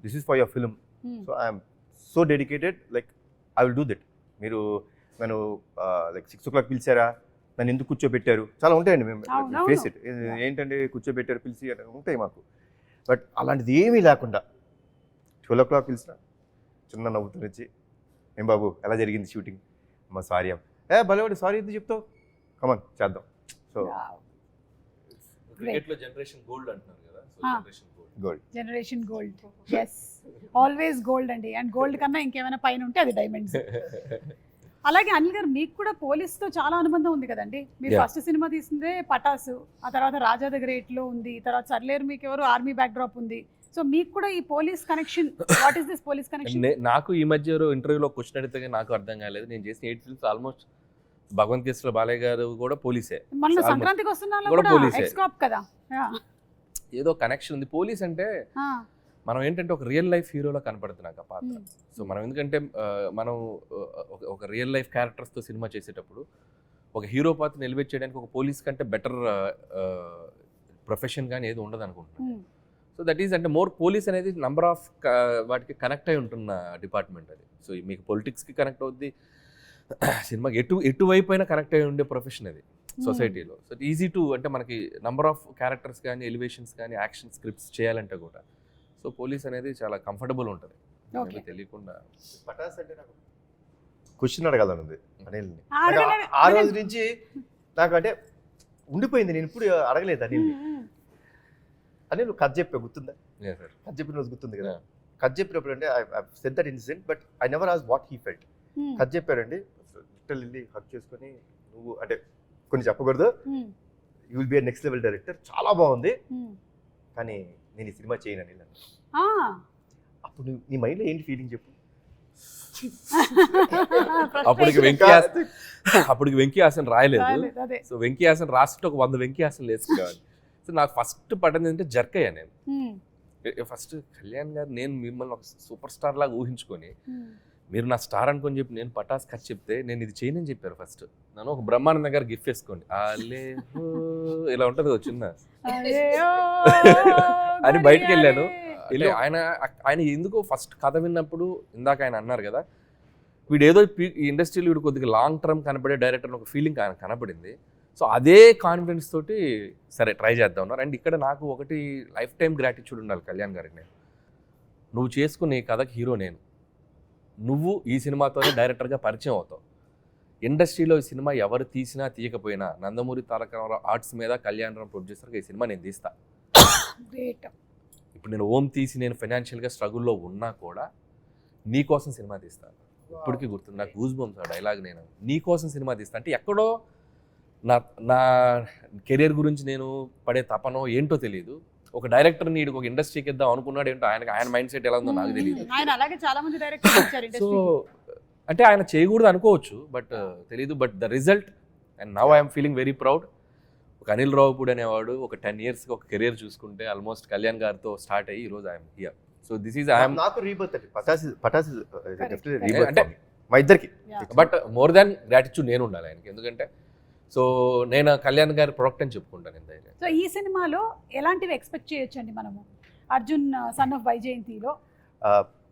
this is for your film, so I'm so dedicated, like I will do that. మీరు నన్ను లైక్ 6 o'clock పిలిచారా, నన్ను ఎందుకు కూర్చోబెట్టారు, చాలా ఉంటాయండి. మేము ఫేస్ ఇట్, ఏంటంటే కూర్చోబెట్టారు పిలిచి ఉంటాయి మాకు. బట్ అలాంటిది ఏమీ లేకుండా 12 o'clock పిలిచిన చిన్న నవ్వుతూ వచ్చి, ఏం బాబు ఎలా జరిగింది షూటింగ్, అమ్మ సారీ అమ్మ, భలేవాడు సారీ ఎందుకు చెప్తావు, కమాన్ చేద్దాం. సో క్రికెట్లో జనరేషన్ గోల్డ్ అంటున్నారు కదా, so generation gold, generation gold, yes always gold అండి. అండ్ గోల్డ్ కన్నా ఇంకేమైనా పైన ఉంటే అది డైమండ్స్. అలాగే అనిల్ గారు, మీకు కూడా పోలీస్తో చాలా అనుబంధం ఉంది కదండి. మీరు ఫస్ట్ సినిమా తీసిందే పటాసు, ఆ తర్వాత రాజా ద గ్రేట్లో ఉంది, తర్వాత సర్లేరు మీకు ఎవరు ఆర్మీ బ్యాక్ డ్రాప్ ఉంది. సో మీకు కూడా ఈ police connection, what is this police connection? నాకు ఈ మధ్య ఇంటర్వ్యూలో క్వశ్చన్ అడిగితే నాకు అర్థం కాలేదు. నేను చేసిన 8 films ఆల్మోస్ట్ భగవంత్ కేసులో బాలయ్య గారు కూడా పోలీసే, మన సంక్రాంతికి వస్తున్నా కూడా పోలీసే, ఎక్స్కాప్ కదా. ఏదో కనెక్షన్ ఉంది. పోలీస్ అంటే మనం ఏంటంటే ఒక రియల్ లైఫ్ హీరోలో కనపడుతున్నాక పాత్ర. సో మనం ఎందుకంటే మనం ఒక రియల్ లైఫ్ క్యారెక్టర్స్తో సినిమా చేసేటప్పుడు ఒక హీరో పాత్రని ఎలివేట్ చేయడానికి ఒక పోలీస్ కంటే బెటర్ ప్రొఫెషన్ కానీ ఏది ఉండదు అనుకుంటున్నాను. సో దట్ ఈస్ అంటే మోర్ పోలీస్ అనేది నంబర్ ఆఫ్ వాటికి కనెక్ట్ అయి ఉంటున్న డిపార్ట్మెంట్ అది. సో మీకు పొలిటిక్స్కి కనెక్ట్ అవుద్ది, సినిమాకి ఎటువైపు అయినా కనెక్ట్ అయి ఉండే ప్రొఫెషన్ అది సొసైటీలో. సో ఈజీ టు అంటే మనకి నంబర్ ఆఫ్ క్యారెక్టర్స్ కానీ ఎలివేషన్స్ కానీ యాక్షన్ స్క్రిప్ట్స్ చేయాలంటే కూడా సో పోలీస్ అనేది చాలా కంఫర్టబుల్ ఉంటుంది. తెలియకుండా పటాస్ అంటే నాకు క్వశ్చన్ అడగాలనుంది అనిల్ని. అడగలేదు. ఆ రోజు నుంచి నాకు అంటే ఉండిపోయింది, నేను ఇప్పుడు అడగలేదు అనిల్ని. అనిల్ నువ్వు కథ చెప్పే గుర్తుందా? కథ చెప్పిన రోజు గుర్తుంది కదా. కథ చెప్పినప్పుడు అంటే I said that incident but I never asked what he felt. కథ చెప్పారండి, లిటిల్ వెళ్ళి హక్ చేసుకొని నువ్వు అంటే కొన్ని చెప్పకూడదు, you will be a next level director, చాలా బాగుంది కానీ నేను ఈ సినిమా చేయను అనిల్. అప్పుడు నీ మైండ్లో ఏంటి ఫీలింగ్ చెప్పు? అప్పటికి వెంకీ హాసన్ రాయలేదు. సో వెంకీ హాసన్ రాస్తుంటే ఒక 100 వెంకీ హాసన్ వేసుకోవాలి. సో నాకు ఫస్ట్ పడ్డది ఏంటంటే జర్క్ అయ్యా నేను. ఫస్ట్ కళ్యాణ్ గారు నేను మిమ్మల్ని ఒక సూపర్ స్టార్ లాగా ఊహించుకొని మీరు నా స్టార్ అనుకొని చెప్పి నేను పటాస్ కథ చెప్తే నేను ఇది చేయనని చెప్పారు. ఫస్ట్ నన్ను ఒక బ్రహ్మానందం గారు గిఫ్ట్ వేసుకోండి అలే ఇలా ఉంటుంది చిన్న అని బయటకు వెళ్ళాను. ఆయన ఎందుకో ఫస్ట్ కథ విన్నప్పుడు ఇందాక ఆయన అన్నారు కదా, వీడు ఏదో ఈ ఇండస్ట్రీలో వీడు కొద్దిగా లాంగ్ టర్మ్ కనపడే డైరెక్టర్ ఒక ఫీలింగ్ ఆయన కనపడింది. సో అదే కాన్ఫిడెన్స్ తోటి సరే ట్రై చేద్దాం ఉన్నారు. అండ్ ఇక్కడ నాకు ఒకటి లైఫ్ టైం గ్రాటిట్యూడ్ ఉండాలి కళ్యాణ్ గారికి. నేను నువ్వు చేసుకునే కథకి హీరో నేను, నువ్వు ఈ సినిమాతోనే డైరెక్టర్గా పరిచయం అవుతావు. ఇండస్ట్రీలో ఈ సినిమా ఎవరు తీసినా తీయకపోయినా నందమూరి తారక రామారావు ఆర్ట్స్ మీద కళ్యాణ్ రామ్ ప్రొడ్యూసర్గా ఈ సినిమా నేను తీస్తా. గ్రేట్. ఇప్పుడు నేను ఓం తీసి నేను ఫైనాన్షియల్గా స్ట్రగుల్లో ఉన్నా కూడా నీ కోసం సినిమా తీస్తాను. ఇప్పటికీ గుర్తుంది నాకు గూస్ బంప్స్ ఆ డైలాగ్. నేను నీ కోసం సినిమా తీస్తా అంటే ఎక్కడో నా కెరీర్ గురించి నేను పడే తపనో ఏంటో తెలియదు. ఒక డైరెక్టర్ని వీడికి ఒక ఇండస్ట్రీకి ఇద్దాం అనుకున్నాడు ఏంటో, ఆయన మైండ్ సెట్ ఎలా ఉందో నాకు తెలియదు. ఆయన అలాగే చాలా మంది డైరెక్టర్స్ వచ్చారు సో ఇండస్ట్రీకి. అంటే ఆయన చేయకూడదు అనుకోవచ్చు, బట్ తెలీదు. But the result and now I'm feeling very proud. ఒక అనిల్ రావుపూడి అనేవాడు ఒక 10 yearsకి ఒక కెరీర్ చూసుకుంటే ఆల్మోస్ట్ కళ్యాణ్ గారితో స్టార్ట్ అయ్యి ఈరోజు I'm here. So this is I'm నాకు రీబర్త్ అండి. పటాస్ Correct. అంటే మా ఇద్దరికి. బట్ మోర్ దాన్ గ్రాటిట్యూడ్ నేను ఉండాలి ఆయనకి. ఎందుకంటే సో నేను కళ్యాణ్ గారి ప్రొడక్ట్ అని చెప్పుకుంటాను నేను ధైర్యం. సో ఈ సినిమాలో ఎలాంటివి ఎక్స్పెక్ట్ చేయొచ్చండి మనము అర్జున్ సన్ ఆఫ్ వైజయంతిలో?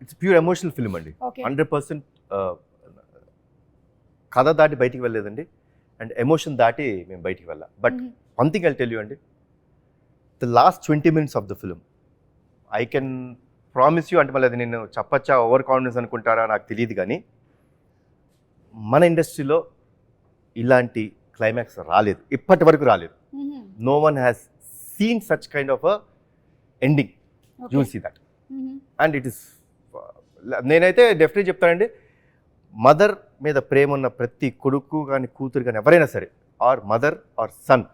ఇట్స్ ప్యూర్ ఎమోషనల్ ఫిల్మ్ అండి. ఓకే. 100% కథ దాటి బయటికి వెళ్ళలేదండి, అండ్ ఎమోషన్ దాటి మేము బయటికి వెళ్ళాం. But one thing I tell you అండి, the last 20 minutes of the film I can promise you, అంటే మళ్ళీ అది నేను చెప్పచ్చా ఓవర్ కాన్ఫిడెన్స్ అనుకుంటారా నాకు తెలియదు, కానీ మన ఇండస్ట్రీలో ఇలాంటి క్లైమాక్స్ రాలేదు, ఇప్పటి వరకు రాలేదు. No one has seen such kind of a ending. You will see that. And it is, నేనైతే డెఫినెట్లీ చెప్తానండి, మదర్ మీద ప్రేమ ఉన్న ప్రతి కొడుకు కానీ కూతురు కానీ ఎవరైనా సరే, or mother or son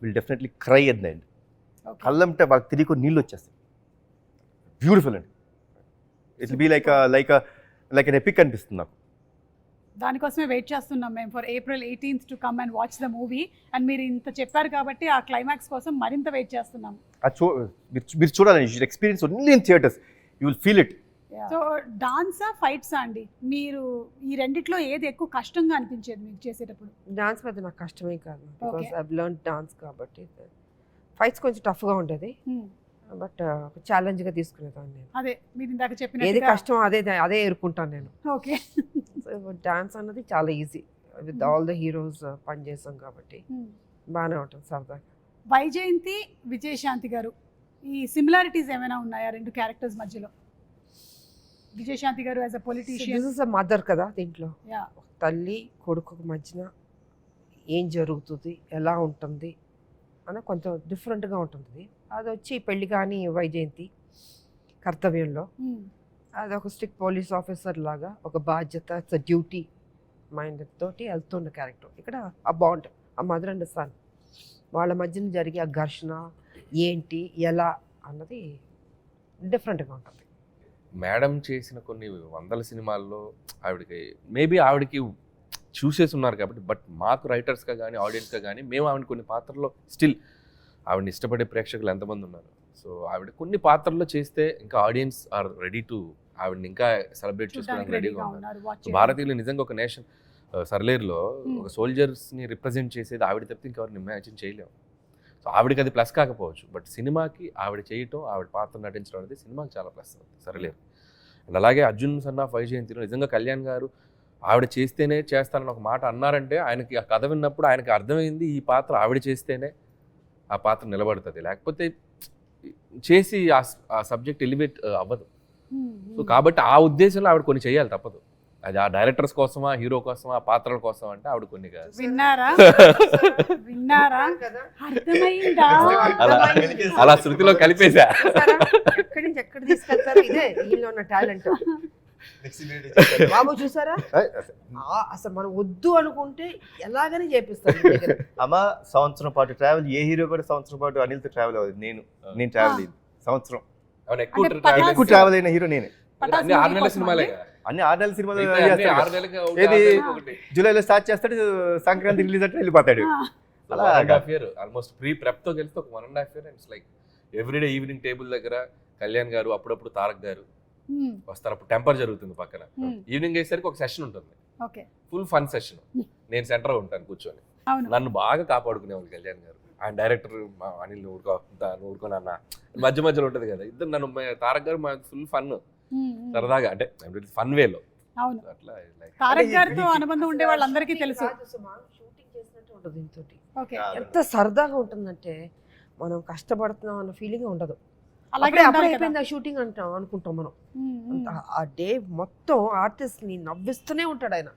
will definitely cry at the end. కళ్ళంటే వాళ్ళకి తిరిగి నీళ్ళు వచ్చేస్తాయి. బ్యూటిఫుల్ అండి. It will be like an epic అనిపిస్తుంది నాకు. దానికోసమే వెయిట్ చేస్తున్నాం మేము for April 18th to come and watch the movie. And మీరు ఇంత చెప్పారు కాబట్టి ఆ క్లైమాక్స్ కోసం మరింత వెయిట్ చేస్తున్నాం. మీరు చూడాలని, you should experience only in theatres, you will feel it. So డాన్సా ఫైట్సా అండి, మీరు ఈ రెండిట్లో ఏది ఎక్కువ కష్టంగా అనిపించేది మీకు చేసేటప్పుడు? డాన్స్ మీద నాకు కష్టమే కాదు, because Okay. I learn dance కాబట్టి. ఫైట్స్ కొంచెం టఫ్గా ఉంటుంది, బట్ ఛాలెంజ్గా తీసుకునేదాన్ని నేను. అదే మీరు ఇందాక ఏది చెప్పిన కష్టం అదే ఎదుర్కొంటాను నేను. ఓకే. డాన్స్ అన్నది చాలా easy, with all the heroes పనిచేస్తాం కాబట్టి బాగానే ఉంటుంది సరదాగా. వైజయంతి, విజయశాంతి గారు, ఈ సిమిలారిటీస్ ఏమైనా ఉన్నాయా రెండు క్యారెక్టర్స్ మధ్యలో? విజయశాంతి గారు as a politician, this is a mother కదా, దీంట్లో యా, తల్లి కొడుకు మధ్యన ఏం జరుగుతుంది, ఎలా ఉంటుంది అని కొంచెం డిఫరెంట్గా ఉంటుంది. అది వచ్చి పెళ్లి కానీ వైజయంతి కర్తవ్యంలో అది ఒక స్ట్రిక్ట్ పోలీస్ ఆఫీసర్ లాగా ఒక బాధ్యత, ఇట్స్ డ్యూటీ మైండ్ తోటి వెళ్తున్న క్యారెక్టర్. ఇక్కడ ఆ బాండ్, ఆ మదర్ అండ్ సన్ వాళ్ళ మధ్యన జరిగే ఆ ఘర్షణ ఏంటి ఎలా అన్నది డిఫరెంట్గా ఉంటుంది. మేడం చేసిన కొన్ని వందల సినిమాల్లో ఆవిడకి చూసేసి ఉన్నారు కాబట్టి, బట్ మాకు రైటర్స్గా కానీ ఆడియన్స్గా కానీ మేము ఆవిడ కొన్ని పాత్రల్లో స్టిల్ ఆవిడని ఇష్టపడే ప్రేక్షకులు ఎంతమంది ఉన్నారు. సో ఆవిడ కొన్ని పాత్రల్లో చేస్తే ఇంకా ఆడియన్స్ ఆర్ రెడీ టు ఆవిడని ఇంకా సెలబ్రేట్ చేసుకోవడానికి రెడీగా ఉన్నారు. భారతీయులు నిజంగా ఒక నేషన్, సర్లేరులో ఒక సోల్జర్స్ని రిప్రజెంట్ చేసేది ఆవిడ తప్పితే ఇంకెవరిని ఇమాజిన్ చేయలేము. సో ఆవిడకి అది ప్లస్ కాకపోవచ్చు, బట్ సినిమాకి ఆవిడ చేయటం, ఆవిడ పాత్ర నటించడం అనేది సినిమాకి చాలా ప్లస్ అవుతుంది సర్లేరు. అండ్ అలాగే అర్జున్ సన్ ఆఫ్ వైజయంతిలో నిజంగా కళ్యాణ్ గారు ఆవిడ చేస్తేనే చేస్తానని ఒక మాట అన్నారంటే, ఆయనకి ఆ కథ విన్నప్పుడు ఆయనకి అర్థమైంది ఈ పాత్ర ఆవిడ చేస్తేనే ఆ పాత్ర నిలబడుతుంది, లేకపోతే చేసి ఆ సబ్జెక్ట్ ఎలివేట్ అవ్వదు. సో కాబట్టి ఆ ఉద్దేశంలో ఆవిడ కొన్ని చేయాలి, తప్పదు. అది ఆ డైరెక్టర్స్ కోసమా, హీరో కోసమా, పాత్రల కోసం అంటే ఆవిడ కొన్ని కాదు. విన్నారా? అర్థమైందా? అలా శృతిలో కలిపేశా. ఎక్కడి నుంచి ఎక్కడ తీసుకెళ్తారు, ఇదే వీళ్ళు ఉన్న టాలెంట్. బాబు చూసారా, అసలు మనం వద్దు అనుకుంటే ఎలాగని చేపిస్తారు. అమ్మ సంవత్సరం పాటు ట్రావెల్, ఏ హీరో కూడా సంవత్సరం పాటు అనిల్తో ట్రావెల్ అవ్వదు. నేను ట్రావెల్ అయింది సంవత్సరం. ఎక్కువ ట్రావెల్ అయిన హీరో నేనే. అన్ని 6 నెలల సినిమాలే, అన్ని 6 నెలల సినిమాలు. 6 నెలలకి ఏది జూలైలో స్టార్ట్ చేస్తాడు, సంక్రాంతి రిలీజ్ అంటే వెళ్ళిపోతాడు. ఆల్మోస్ట్ ప్రీ ప్రెప్ తో కలిసి ఒక 1.5 years. It's like everyday evening table దగ్గర కళ్యాణ్ గారు, అప్పుడప్పుడు తారక్ గారు వస్తారు. అప్పుడు టెంపర్ జరుగుతుంది పక్కన. ఈవినింగ్ అయ్యేసరికి ఒక సెషన్ ఉంటుంది, ఫుల్ ఫన్ సెషన్. నేను సెంటర్ ఉంటాను కూర్చొని. నన్ను బాగా కాపాడుకునేవాళ్ళు కళ్యాణ్ గారు. ఆయన డైరెక్టర్ అనిల్ ఊరుకోని అన్న మధ్యలో ఉంటుంది కదా, ఇద్దరు నన్ను తారక్ గారు ఫుల్ ఫన్ సరదాగా, అంటే ఫన్ వేలో. అవును, తారక్ గారితో అనుబంధం ఉండే వాళ్ళందరికీ తెలుసు. షూటింగ్ చేసినట్టు ఉండదు దీంతో. ఓకే ఎంత సరదాగా ఉంటుందంటే మనం కష్టపడుతున్నాం అన్న ఫీలింగ్ ఉండదు. అలాగే అప్పుడే ఉండాలి కదా. అయిపోయింది ఆ షూటింగ్ అనుకుంటాం మనం. మ్మ్. ఆ డే మొత్తం ఆర్టిస్ట్ ని నవ్విస్తూనే ఉంటాడు ఆయన.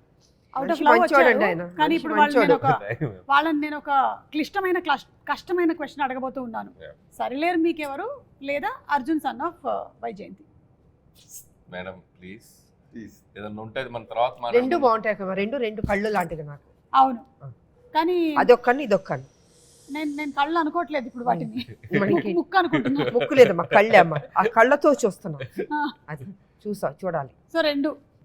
అవుట్ ఆఫ్ మనిషి లవ్ మంచోడండి వచ్చారు. ఆయన. కానీ మనిషి ఇప్పుడు మంచోడు. వాళ్ళని నేను ఒక కష్టమైన క్వశ్చన్ అడగబోతూ ఉన్నాను. Yeah. సరిలేరు మీకెవరు లేదా Arjun son of Vyjayanthi? Madam please Please. ఏదన్నా ఉంటే మన తర్వాత రెండు బాగుంటాయి కదా, రెండు కళ్ళు లాంటివి నాకు. అవును కానీ అదొక్కని ఇదొక్కని. నేను కళ్ళు అనుకోవట్లేదు ఇప్పుడు వాటిని, మనకి ముక్కు అనుకుంటున్నా. ముక్కు లేదమ్మా, కళ్ళే అమ్మ. ఆ కళ్ళతో చూస్తున్నాం. ఆ, అది చూడాలి. సో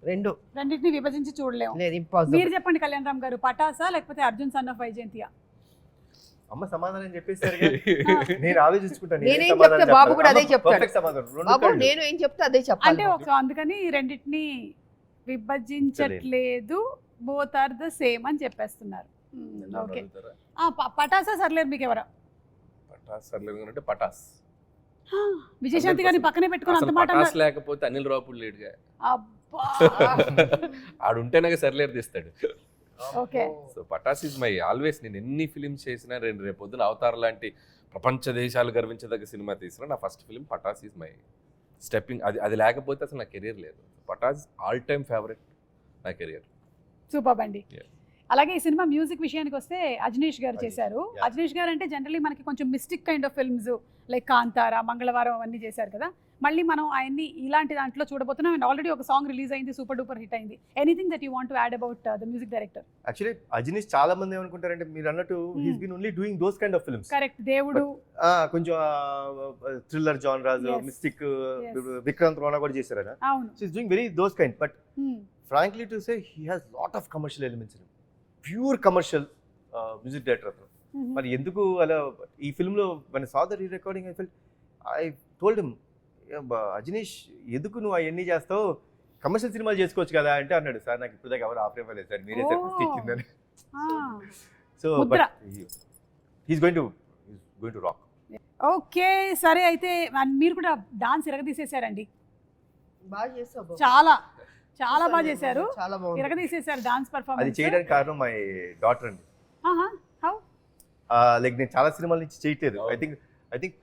రెండింటిని విభజించి చూడలేము. లేదు, ఇంపాసిబుల్. మీరు చెప్పండి కళ్యాణ్ రామ్ గారు, పటాసా లేకపోతే అర్జున్ సన్ ఆఫ్ వైజయంతియా? అమ్మ సమాధానం చెప్పేస్తారు నేను ఆలోచించుకుంటాను. నేనేం చెప్తే బాబు కూడా అదే చెప్తాడు. బాబు సమాధానం నేను ఏం చెప్తే అదే చెప్పాలి. అంటే ఒక అందుకని రెండింటిని విభజించట్లేదు, బోత్ ఆర్ ద సేమ్ అని చెప్పేస్తున్నారు. ఓకే పటాసా సర్లేరు మీకు ఎవరా? పటాస్ సర్లేదు అంటే పటాస్. విజయశాంతి గారిని పక్కనే పెట్టుకుని అంత అసలు మాట పటాస్ అన్నారు. లేకపోతే అనిల్ రావుపూడి లేడుగా. అబ్బా ఆడుంటేనే సర్లేరు తీస్తాడు. Okay so Patas is my always. నేను ఎన్ని ఫిలిమ్స్ చేసినా, రేపు పొద్దున అవతార్ లాంటి ప్రపంచ దేశాలు గర్వించదగ్గ సినిమా తీసినా నా first film Patas is my stepping. అది లేకపోతే అసలు నా కెరీర్ లేదు. పటాస్ ఆల్ టైమ్ ఫేవరెట్ నా కెరియర్. సూపర్ అండి. Yeah. అలాగే ఈ సినిమా మ్యూజిక్ విషయానికి వస్తే అజనీష్ గారు చేశారు. Yeah. అజనీష్ గారు అంటే జనరలీ మనకి కొంచెం mystic kind of films like Kantara, మంగళవారం అవన్నీ చేశారు కదా. మళ్ళీ మనం ఆయన్ని ఇలాంటి దాంట్లో చూడబోతున్నాం. అండ్ ఆల్రెడీ ఒక సాంగ్ రిలీజ్ అయింది, సూపర్ డూపర్ హిట్ అయింది. Anything that you want to add about the music director? Actually Ajaneesh చాలా మంది ఏమనుకుంటారంటే మీరు అన్నట్టు he's been only doing those kind of films. Correct, దేవుడు కొంచెం థ్రిల్లర్ జానరాస్, Yes. Mystic, Yes. Vikrant Rona కూడా చేశారు ఆయన. అవును. So is doing very those kind. But frankly to say he has lot of commercial elements in. Pure commercial music director అతను. మరి ఎందుకు అలా ఈ ఫిల్మ్లో మన saw the re recording I told him, Ajaneesh ఎందుకు నువ్వు అవన్నీ చేస్తావు, కమర్షియల్ సినిమాలు చేసుకోవచ్చు కదా అంటే అన్నాడు, సార్ నాకు ఇప్పుడు దాకా ఎవరు ఆఫర్ ఇవ్వలేదు సార్, మీరే సార్ ఫస్ట్ ఇచ్చిందని. So Mudra. He's going to rock. Okay సరే, అయితే మీరు కూడా డాన్స్ ఇరగదీసేశారండి. బాగా చేసావు బాబు. చాలా చాలా బాగా చేశారు, చాలా బాగుంది. ఇరగదీసేశారు డాన్స్ అది పర్ఫార్మెన్స్. చేయడానికి కారణం మై డాటర్ అండి. హౌ? లైక్ నేను చాలా సినిమాల నుంచి చేయట్లేదు. I think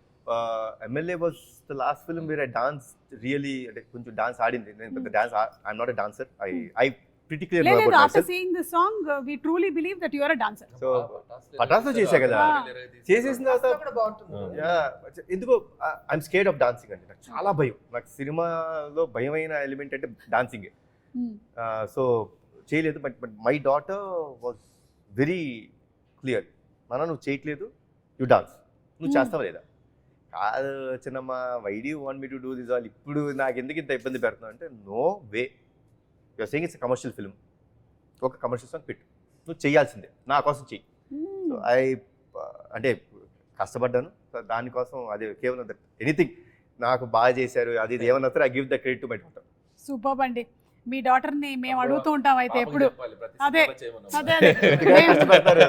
MLA was the last film where I dance really, అంటే కొంచెం డాన్స్ ఆడింది. నేను పెద్ద dance I'm not a dancer. I pretty clear లేదు, about after myself. Seeing this song we truly believe that you are a dancer. So పటాస్లో చేశా కదా, చేసేసిన తర్వాత అసలు కూడా బాగుంటుంది. ఎందుకో ఐఎమ్ స్కేర్డ్ ఆఫ్ డాన్సింగ్ అండి. నాకు చాలా భయం. నాకు సినిమాలో భయమైన ఎలిమెంట్ అంటే డాన్సింగే. సో చేయలేదు. But my daughter was very clear, నాన్న నువ్వు చేయట్లేదు, యూ డాన్స్, నువ్వు చేస్తావా లేదా? కాదు చిన్నమ్మ, why do you want me to do this all, ఇప్పుడు నాకు ఎందుకు ఇంత ఇబ్బంది పెడుతున్నావు అంటే, no way, you're saying it's commercial film, ఒక కమర్షియల్ సాంగ్ పెట్టు, నువ్వు చేయాల్సిందే, నా కోసం చెయ్యి. సో అంటే కష్టపడ్డాను దానికోసం. అదే కేవలం ఎనీథింగ్ నాకు బాగా చేశారు అది ఇది ఏమన్నా సరే, I give the credit to my daughter. Super అండి. మీ డాటర్ ని మేము అడుగుతూ ఉంటాం అయితే ఎప్పుడు. అదే అదే కష్టపడతారు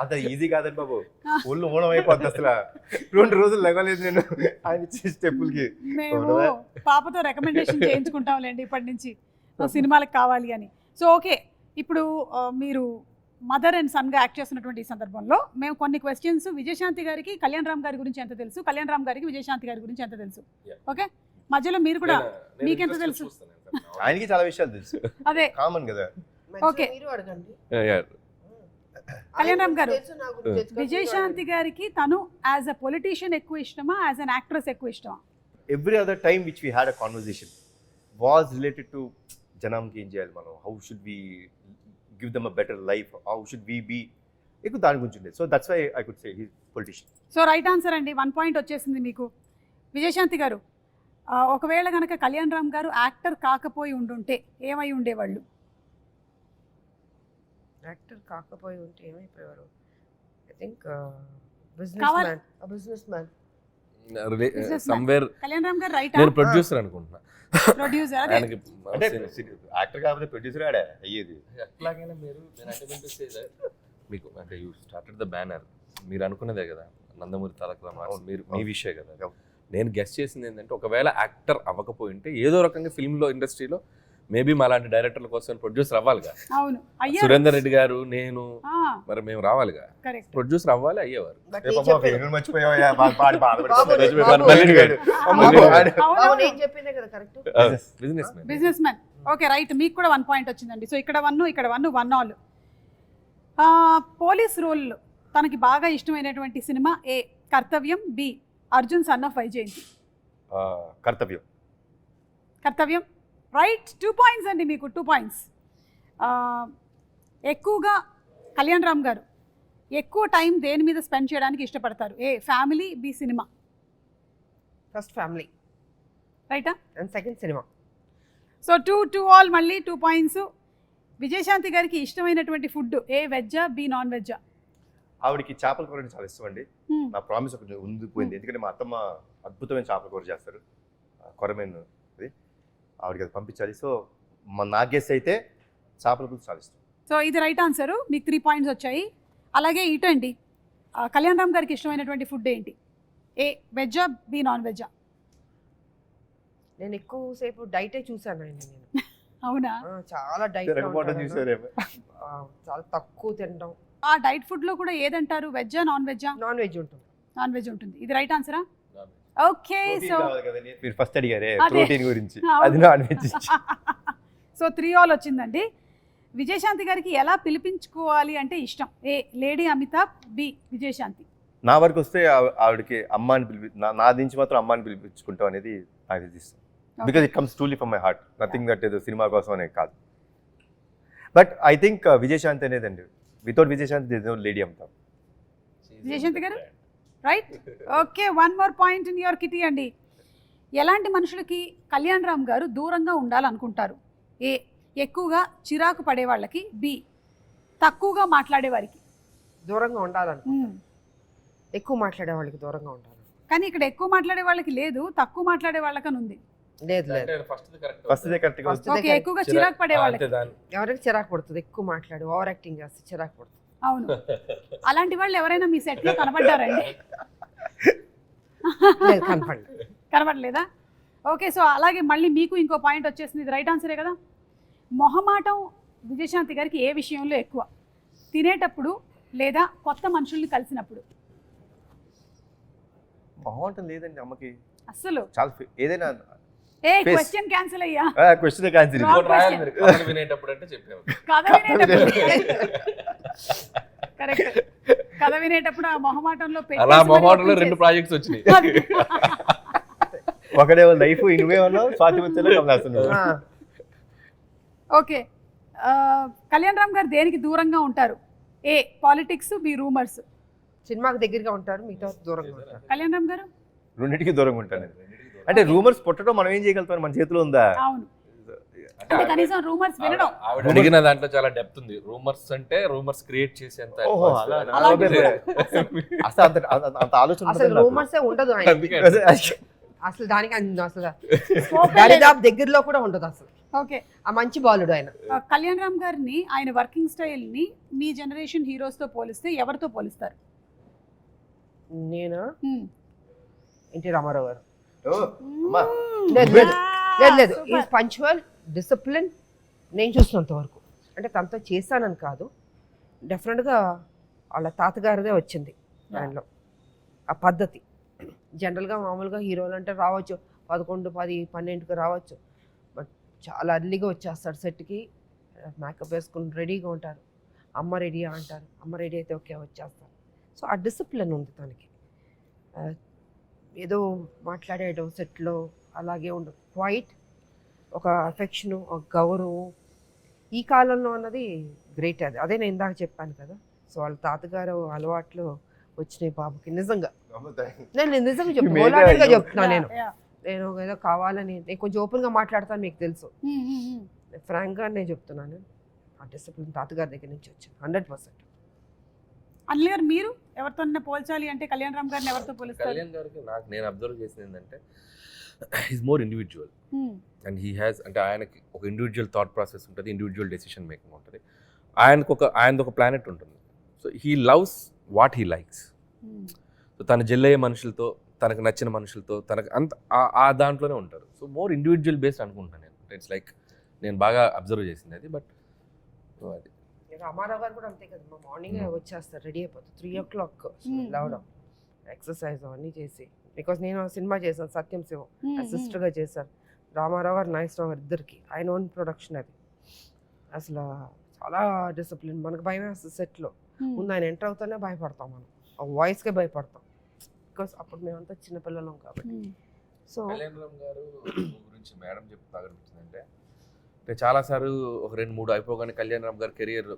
అంత ఈజీ కాదండి బాబు, ఒళ్ళు ఓనం అయిపోద్ది. అసలు 2 రోజులు లెగలేదు నేను ఆయన ఇచ్చే స్టెప్పులకి. మేము పాపతో రికమెండేషన్ చేయించుకుంటాంలేండి ఇప్పటి నుంచి సినిమాలకు కావాలి అని. సో ఓకే, ఇప్పుడు మీరు మదర్ అండ్ సన్గా యాక్ట్ చేస్తున్నటువంటి ఈ సందర్భంలో మేము కొన్ని క్వశ్చన్స్, విజయశాంతి గారికి కళ్యాణ్ రామ్ గారి గురించి ఎంత తెలుసు, కళ్యాణ్ రామ్ గారికి విజయశాంతి గారి గురించి ఎంత తెలుసు, ఓకే మధ్యలో మీరు కూడా మీకెంత తెలుసు? ఆయనకి చాలా విషయాలు తెలుసు, అదే కామన్ కదా. ఓకే. మీరు అడగండి. కళ్యాణ్ రామ్ గారు, తెలుసు నాకు తెలుసు. విజయశాంతి గారికి తను యాజ్ అ పొలిటీషియన్ ఎక్కువ ఇష్టమా, యాజ్ అన్ యాక్ట్రెస్ ఎక్కువ ఇష్టమా? Every other time which we had a conversation was related to జనంకి ఏం చేయాలి మనం, how should we give them a better life, how should we be, ఎక్కువ దాని గురించి ఉండేది. So that's why I could say he politician. So right answer అండి, 1 point వచ్చేసింది మీకు. విజయశాంతి గారు, ఒకవేళ కనుక కళ్యాణ్ రామ్ గారు యాక్టర్ కాకపోయి ఉండుంటే ఏమై ఉండేవాళ్ళు? యాక్టర్ కాకపోయి ఉంటే ఏమైపోయారు? ఐ థింక్ కావాలి. Business man. Somewhere Kalyan Ram గారు రైట్ నేను ప్రొడ్యూసర్ అనుకుంటున్నా. ప్రొడ్యూసర్ అదే ఆయనకి అంటే యాక్టర్ కాకపోతే ప్రొడ్యూసర్ ఆడే అయ్యేది. ఎట్లాగైనా మీరు మీకు అంటే యూ స్టార్టెడ్ ద బ్యానర్, మీరు అనుకున్నదే కదా నందమూరి తారక రామారావు, మీరు మీ విషయం కదా. నేను గెస్ట్ చేసింది ఏంటంటే, ఒకవేళ యాక్టర్ అవ్వకపోయింటే ఏదో రకంగా ఫిల్మ్లో ఇండస్ట్రీలో మేబీ మా లాంటి డైరెక్టర్ల కోసం ప్రొడ్యూసర్ అవ్వాలిగా. అవును అయ్యారు. సురేందర్ రెడ్డి గారు, నేను, ఆ, మరి మేము రావాలిగా, కరెక్ట్. ప్రొడ్యూసర్ అవ్వాలి, అయ్యేవారు. బట్ ఏ నేను పాప, చెప్పేది- వేణుని మర్చిపోయావా? పాడి బాబు, బాధపడుతున్నాడు. మళ్ళీ గాడు. అమ్మ, మళ్ళీ ఆడు. అవును, అవును నేను చెప్పిందే కదా correct. Business man. Business man. Okay right, మీకు కూడా 1 పాయింట్ వచ్చిందండి. సో ఇక్కడ 1 ఇక్కడ 1 ఆల్. పోలీస్ రోల్ తనకి బాగా ఇష్టమైనటువంటి cinema A Karthavyam, B Arjun son of Vyjayanthi. Karthavyam. Karthavyam right. 2 points అండి మీకు, 2 పాయింట్స్. ఎక్కువగా కళ్యాణ్ రామ్ గారు ఎక్కువ టైం దేని మీద స్పెండ్ చేయడానికి ఇష్టపడతారు? A family, B cinema. First family రైటా? And second cinema. So 2 all, మళ్ళీ 2 పాయింట్స్. విజయశాంతి గారికి ఇష్టమైనటువంటి ఫుడ్ ఏ వెజ్జా, బి నాన్ వెజ్జా? ఆవిడకి చేపల కూర అంటే చాలా ఇష్టం అండి. నా ప్రామిస్ కొంచెం ఉండిపోయింది, ఎందుకంటే మా అత్తమ్మ అద్భుతమైన చేపల కూర చేస్తారు, కొరమేను అది, ఆవిడకి అది పంపించాలి. సో నా గెస్ అయితే చేపల పులుసు చాలా ఇష్టం. సో ఇది రైట్ ఆన్సరు, మీకు 3 పాయింట్స్ వచ్చాయి. అలాగే ఇటండి, కళ్యాణ్ రామ్ గారికి ఇష్టమైనటువంటి ఫుడ్ ఏంటి? ఏ వెజ్జా, బి నాన్ వెజ్జా? నేను ఎక్కువసేపు డైటే చూసాను ఆయన. నేను అవునా? చాలా డైట్ చూసారేమో. చాలా తక్కువ తినడం. ఆ డైట్ ఫుడ్లో కూడా ఏదంటారు, వెజ్జా నాన్ వెజ్జా? నాన్ వెజ్ ఉంటుంది. నాన్ వెజ్ ఉంటుంది. ఇది రైట్ ఆన్సరా? ఓకే. సో మీరు ఫస్ట్ అడిగారే అదే. ప్రోటీన్ గురించి, అవును. అది నాన్ వెజ్. సో 3 ఆల్ వచ్చిందండి. విజయశాంతి గారికి ఎలా పిలిపించుకోవాలి అంటే ఇష్టం? ఏ లేడీ అమితాబ్, బి విజయశాంతి. నా వరకు వస్తే ఆవిడకి అమ్మ అని నా నుంచి మాత్రం అమ్మ అని పిలిపించుకుంటాం అనేది నాకు ఇష్టం. Because it comes truly from my heart, nothing that ఏదో సినిమా కోసం అనేది కాదు. బట్ ఐ థింక్ విజయశాంతి అనేదండి, without Vijayashanti this no lady Amitabh. Vijayashanti garu right. Okay, 1 more point in your kitty అండి. ఎలాంటి మనుషులకి కళ్యాణ్ రామ్ గారు దూరంగా ఉండాలనుకుంటారు? ఏ ఎక్కువగా చిరాకు పడే వాళ్ళకి, బి తక్కువగా మాట్లాడే వారికి. దూరంగా ఉండాలని, ఎక్కువ మాట్లాడే వాళ్ళకి దూరంగా ఉండాలి. కానీ ఇక్కడ ఎక్కువ మాట్లాడే వాళ్ళకి లేదు, తక్కువ మాట్లాడే వాళ్ళకని ఉంది. లేదు లేదు, ఫస్ట్ దే కరెక్ట్ గా First వస్తుంది. ఓకే, ఎక్కువగా చిరాకు పడే వాళ్ళకి. ఎవరికి చిరాకు పడుతుంది? ఎక్కువ మాట్లాడి ఓవర్ యాక్టింగ్ చేస్తే చిరాకు పడుతుంది. అవును, అలాంటి వాళ్ళు ఎవరైనా మీ సెట్ లో కనబడ్డారండి? లేదు, కనపడండి. కనబడలేదా? ఓకే, సో అలాగే మళ్ళీ మీకు ఇంకో పాయింట్ వచ్చేసింది. ఇది రైట్ ఆన్సరే కదా. మొహమాటం విజయశాంతి గారికి ఏ విషయంలో ఎక్కువ? తినేటప్పుడు లేదా కొత్త మనుషుల్ని కలిసినప్పుడు? బాగుంటుంది లేదండి అమ్మకి, అస్సలు చాలా ఏదైనా ఏ Face. క్వశ్చన్ క్యాన్సిల్ అయ్యా. Question cancel. Wrong. వినేటప్పుడు అంటే చెప్పాము. కథ వినేటప్పుడు కరెక్ట్, కథ వినేటప్పుడు ఆ మొహమాటంలో అలా పెట్టేసి మరి మొహమాటంలో open 2 చేసి- ప్రాజెక్ట్స్ వచ్చినాయి. అది. ఒకడే లైఫ్ నువ్వేమన్నా స్వాతి వచ్చేలా కమలాస్తున్నావు. ఓకే, కళ్యాణ్ రామ్ గారు దేనికి దూరంగా ఉంటారు? ఏ పాలిటిక్స్, బి రూమర్స్. సినిమాకి దగ్గరగా ఉంటారు, మిగతా దూరంగా ఉంటారు. కళ్యాణ్ రామ్ గారు రెండింటికి దూరంగా ఉంటాను. అంటే రూమర్స్ పుట్టడం మనం ఏం చేయగలుగుతాం, మన చేతిలో ఉందా? అవును, అంటే కనీసం రూమర్స్ వినడం. ఆవిడ అడిగిన దాంట్లో చాలా డెప్త్ ఉంది. రూమర్స్ అంటే రూమర్స్ క్రియేట్ చేసేంత ఓహో, atmosphere. అలా అలాంటి కూడా. అసలు అంత ఆలోచన అసలు ఉండదు నాకు. రూమర్సే ఉండదు ఆయన. అందుకే అసలు దానికి అసలు Scope ఏ లేదు. దరిదాపు దగ్గరలో కూడా ఉండదు అసలు. ఓకే, ఆ మంచి బాలుడు ఆయన. కళ్యాణ్ రామ్ గారిని, ఆయన వర్కింగ్ స్టైల్ ని మీ జనరేషన్ హీరోస్ తో పోలిస్తే ఎవరితో పోలిస్తారు? నేను Hmm. ఎన్టీ రామారావు గారు. ఓ, అమ్మా. లేదు లేదు లేదు లేదు, Super. Is punctual, discipline. నేను చూసినంత వరకు, అంటే తనతో చేశానని కాదు, డెఫినెట్గా వాళ్ళ తాతగారిదే వచ్చింది దానిలో ఆ పద్ధతి. జనరల్గా మామూలుగా హీరోలు అంటే రావచ్చు 11, 10, 12కి రావచ్చు, బట్ చాలా అర్లీగా వచ్చేస్తాడు సెట్కి, మేకప్ వేసుకుని రెడీగా ఉంటారు. అమ్మ రెడీ అంటారు, అమ్మ రెడీ అయితే ఓకే వచ్చేస్తారు. సో ఆ డిసిప్లిన్ ఉంది తనకి. ఏదో మాట్లాడేయడం సెట్లో అలాగే ఉండదు, క్వైట్, ఒక అఫెక్షను, ఒక గౌరవం. ఈ కాలంలో అన్నది గ్రేట్. అదే నేను ఇందాక చెప్పాను కదా. సో వాళ్ళ తాతగారు అలవాట్లు వచ్చినాయి బాబుకి. నిజంగా నేను నిజంగా చెప్తాను, ఓలాడిగా చెప్తున్నాను. నేను ఏదో కావాలని, నేను కొంచెం ఓపెన్గా మాట్లాడతాను, మీకు తెలుసు. ఫ్రాంక్గా నేను చెప్తున్నాను, ఆ డిసిప్లిన్ తాతగారి దగ్గర నుంచి వచ్చింది 100%. అనిల్ గారు, మీరు ఎవరితో పోల్చాలి అంటే కళ్యాణ్ రామ్ గారిని ఎవరితో పోలుస్తారు? కళ్యాణ్ గారికి నేను అబ్జర్వ్ చేసింది ఏంటంటే is more individual and he has, అంటే ఆయనకి ఒక ఇండివిజువల్ థాట్ ప్రాసెస్ ఉంటుంది, ఇండివిజువల్ డెసిషన్ మేకింగ్ ఉంటుంది. ఆయనది ఒక ప్లానెట్ ఉంటుంది. So he loves what he likes. So తన జెల్లయ్యే మనుషులతో, తనకు నచ్చిన మనుషులతో, తనకు అంత ఆ దాంట్లోనే ఉంటారు. సో మోర్ ఇండివిజువల్ బేస్డ్ అనుకుంటాను నేను. ఇట్స్ లైక్ నేను బాగా అబ్జర్వ్ చేసింది అది. బట్ అది రామారావు గారు కూడా అంతే కదా, మా మార్నింగ్ వచ్చేస్తారు, రెడీ అయిపోతారు 3 o'clock లేవడం, ఎక్సర్సైజ్ అన్నీ చేసి. బికాస్ నేను సినిమా చేశాను సత్యం శివం, సిస్టర్గా చేశాను. రామారావు గారు నాగేశ్వరరావు గారు ఇద్దరికి ఆయన ఓన్ ప్రొడక్షన్ అది. అసలు చాలా డిసిప్లిన్, మనకు భయం వేస్తుంది సెట్లో. ముందు ఆయన ఎంటర్ అవుతానే భయపడతాం, మనం ఆ వాయిస్కే భయపడతాం, బికాస్ అప్పుడు మేమంతా చిన్నపిల్లలం కాబట్టి. సో కళ్యాణ్ రామ్ గారు గురించి మేడం చెప్తే బాగా అనిపించిందంటే, అంటే చాలాసార్లు ఒక 2-3 అయిపోగానే కళ్యాణ్ రామ్ గారు కెరియర్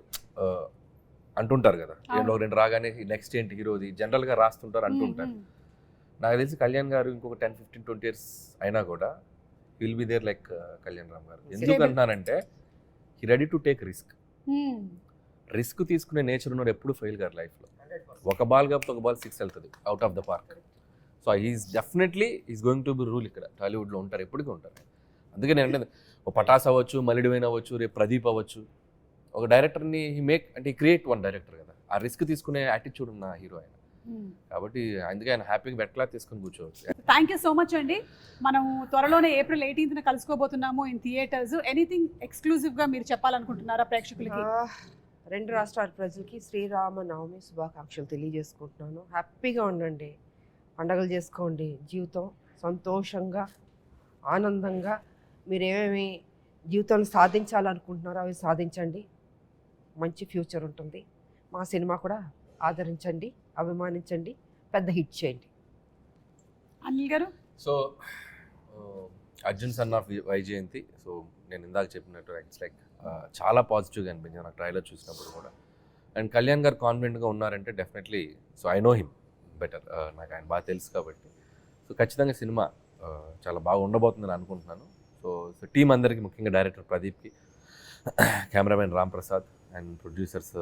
అంటుంటారు కదా, ఒక 2 రాగానే నెక్స్ట్ ఏంటి హీరోది జనరల్గా రాస్తుంటారు అంటుంటారు. నాకు తెలిసి కళ్యాణ్ గారు ఇంకొక 10-15-20 years అయినా కూడా will be there like Kalyan Ram garu. ఎందుకు అంటున్నానంటే, he ready to take risk తీసుకునే నేచర్ ఉన్నాడు, ఎప్పుడు ఫెయిల్ గారు లైఫ్లో. ఒక బాల్ కాబట్టి ఒక బాల్ 6 వెళ్తుంది out of the park. So he's definitely is going to be rule ఇక్కడ టాలీవుడ్లో ఉంటారు, ఎప్పటికీ ఉంటారు. అందుకే నేను అంటే ఒక పటాస్ అవ్వచ్చు, మలిడివైన్ అవ్వచ్చు, రేపు ప్రదీప్ అవ్వచ్చు, ఒక డైరెక్టర్ని అంటే క్రియేట్ వన్ డైరెక్టర్ కదా, ఆ రిస్క్ తీసుకునే యాటిట్యూడ్ ఉన్న హీరో ఆయన. కాబట్టి అందుకే ఆయన హ్యాపీగా బెట్లా తీసుకుని కూర్చోవచ్చు. థ్యాంక్ యూ సో మచ్ అండి. మనం త్వరలోనే April 18th కలుసుకోబోతున్నాము ఇన్ థియేటర్స్. ఎనీథింగ్ ఎక్స్క్లూజివ్గా మీరు చెప్పాలనుకుంటున్నారా ప్రేక్షకులకి? 2 రాష్ట్రాల ప్రజలకి శ్రీరామనవమి శుభాకాంక్షలు తెలియజేసుకుంటున్నాను. హ్యాపీగా ఉండండి, పండగలు చేసుకోండి, జీవితం సంతోషంగా ఆనందంగా మీరు ఏమేమి జీవితంలో సాధించాలనుకుంటున్నారో అవి సాధించండి, మంచి ఫ్యూచర్ ఉంటుంది. మా సినిమా కూడా ఆదరించండి, అభిమానించండి, పెద్ద హిట్ చేయండి. అనిల్ గారు? So Arjun son of Vyjayanthi, so నేను ఇందాక చెప్పినట్టు ఇట్స్ లైక్ చాలా పాజిటివ్గా అనిపించింది నాకు ట్రైలర్ చూసినప్పుడు కూడా. అండ్ కళ్యాణ్ గారు కాన్ఫిడెంట్గా ఉన్నారంటే definitely, so I know him better, నాకు ఆయన బాగా తెలుసు కాబట్టి. సో ఖచ్చితంగా సినిమా చాలా బాగా ఉండబోతుందని అనుకుంటున్నాను. సో టీం అందరికీ, ముఖ్యంగా డైరెక్టర్ ప్రదీప్కి, cameraman Ram Prasad and producers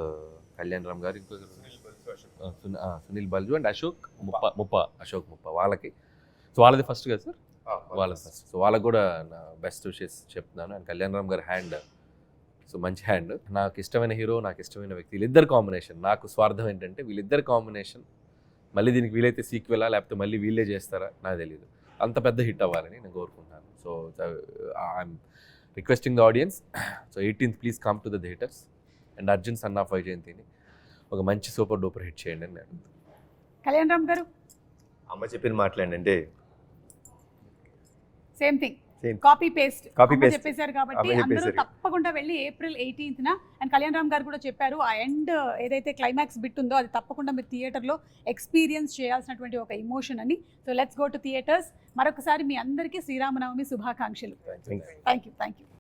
Kalyan Ram garu, ఇంకో సునీల్ బల్జు అండ్ అశోక్ ముప్ప వాళ్ళకి. సో వాళ్ళది ఫస్ట్ కదా సార్? వాళ్ళ ఫస్ట్. సో వాళ్ళకి కూడా నా బెస్ట్ విషెస్ చెప్తున్నాను. అండ్ కళ్యాణ్ రామ్ గారి హ్యాండ్, సో మంచి హ్యాండ్. నాకు ఇష్టమైన హీరో, నాకు ఇష్టమైన వ్యక్తి, వీళ్ళిద్దరు కాంబినేషన్. నాకు స్వార్థం ఏంటంటే వీళ్ళిద్దరు కాంబినేషన్ మళ్ళీ దీనికి వీలైతే సీక్వెలా లేకపోతే మళ్ళీ వీళ్ళే చేస్తారా నాకు తెలియదు, అంత పెద్ద హిట్ అవ్వాలని నేను కోరుకుంటున్నాను. So I'm requesting the audience, so 18th please come to the theatres and Arjun son of వైజయంతిని ఒక మంచి సూపర్ డూపర్ హిట్ చేయండి అని నేను. కళ్యాణ్ రామ్ గారు? అమ్మ చెప్పిన మాట్లాడండి, సేమ్ థింగ్, కాపీ పేస్ట్ చెప్పేశారు కాబట్టి అమ్మ అందరూ చెప్పేశారు. తప్పకుండా వెళ్ళి April 18th and Kalyan Ram గారు కూడా చెప్పారు ఆ ఎండ్ ఏదైతే క్లైమాక్స్ బిట్ ఉందో అది తప్పకుండా మీరు థియేటర్లో ఎక్స్పీరియన్స్ చేయాల్సినటువంటి ఒక ఎమోషన్ అని. So let's go to theatres. మరొకసారి మీ అందరికీ శ్రీరామనవమి శుభాకాంక్షలు. Thanks. Thank you.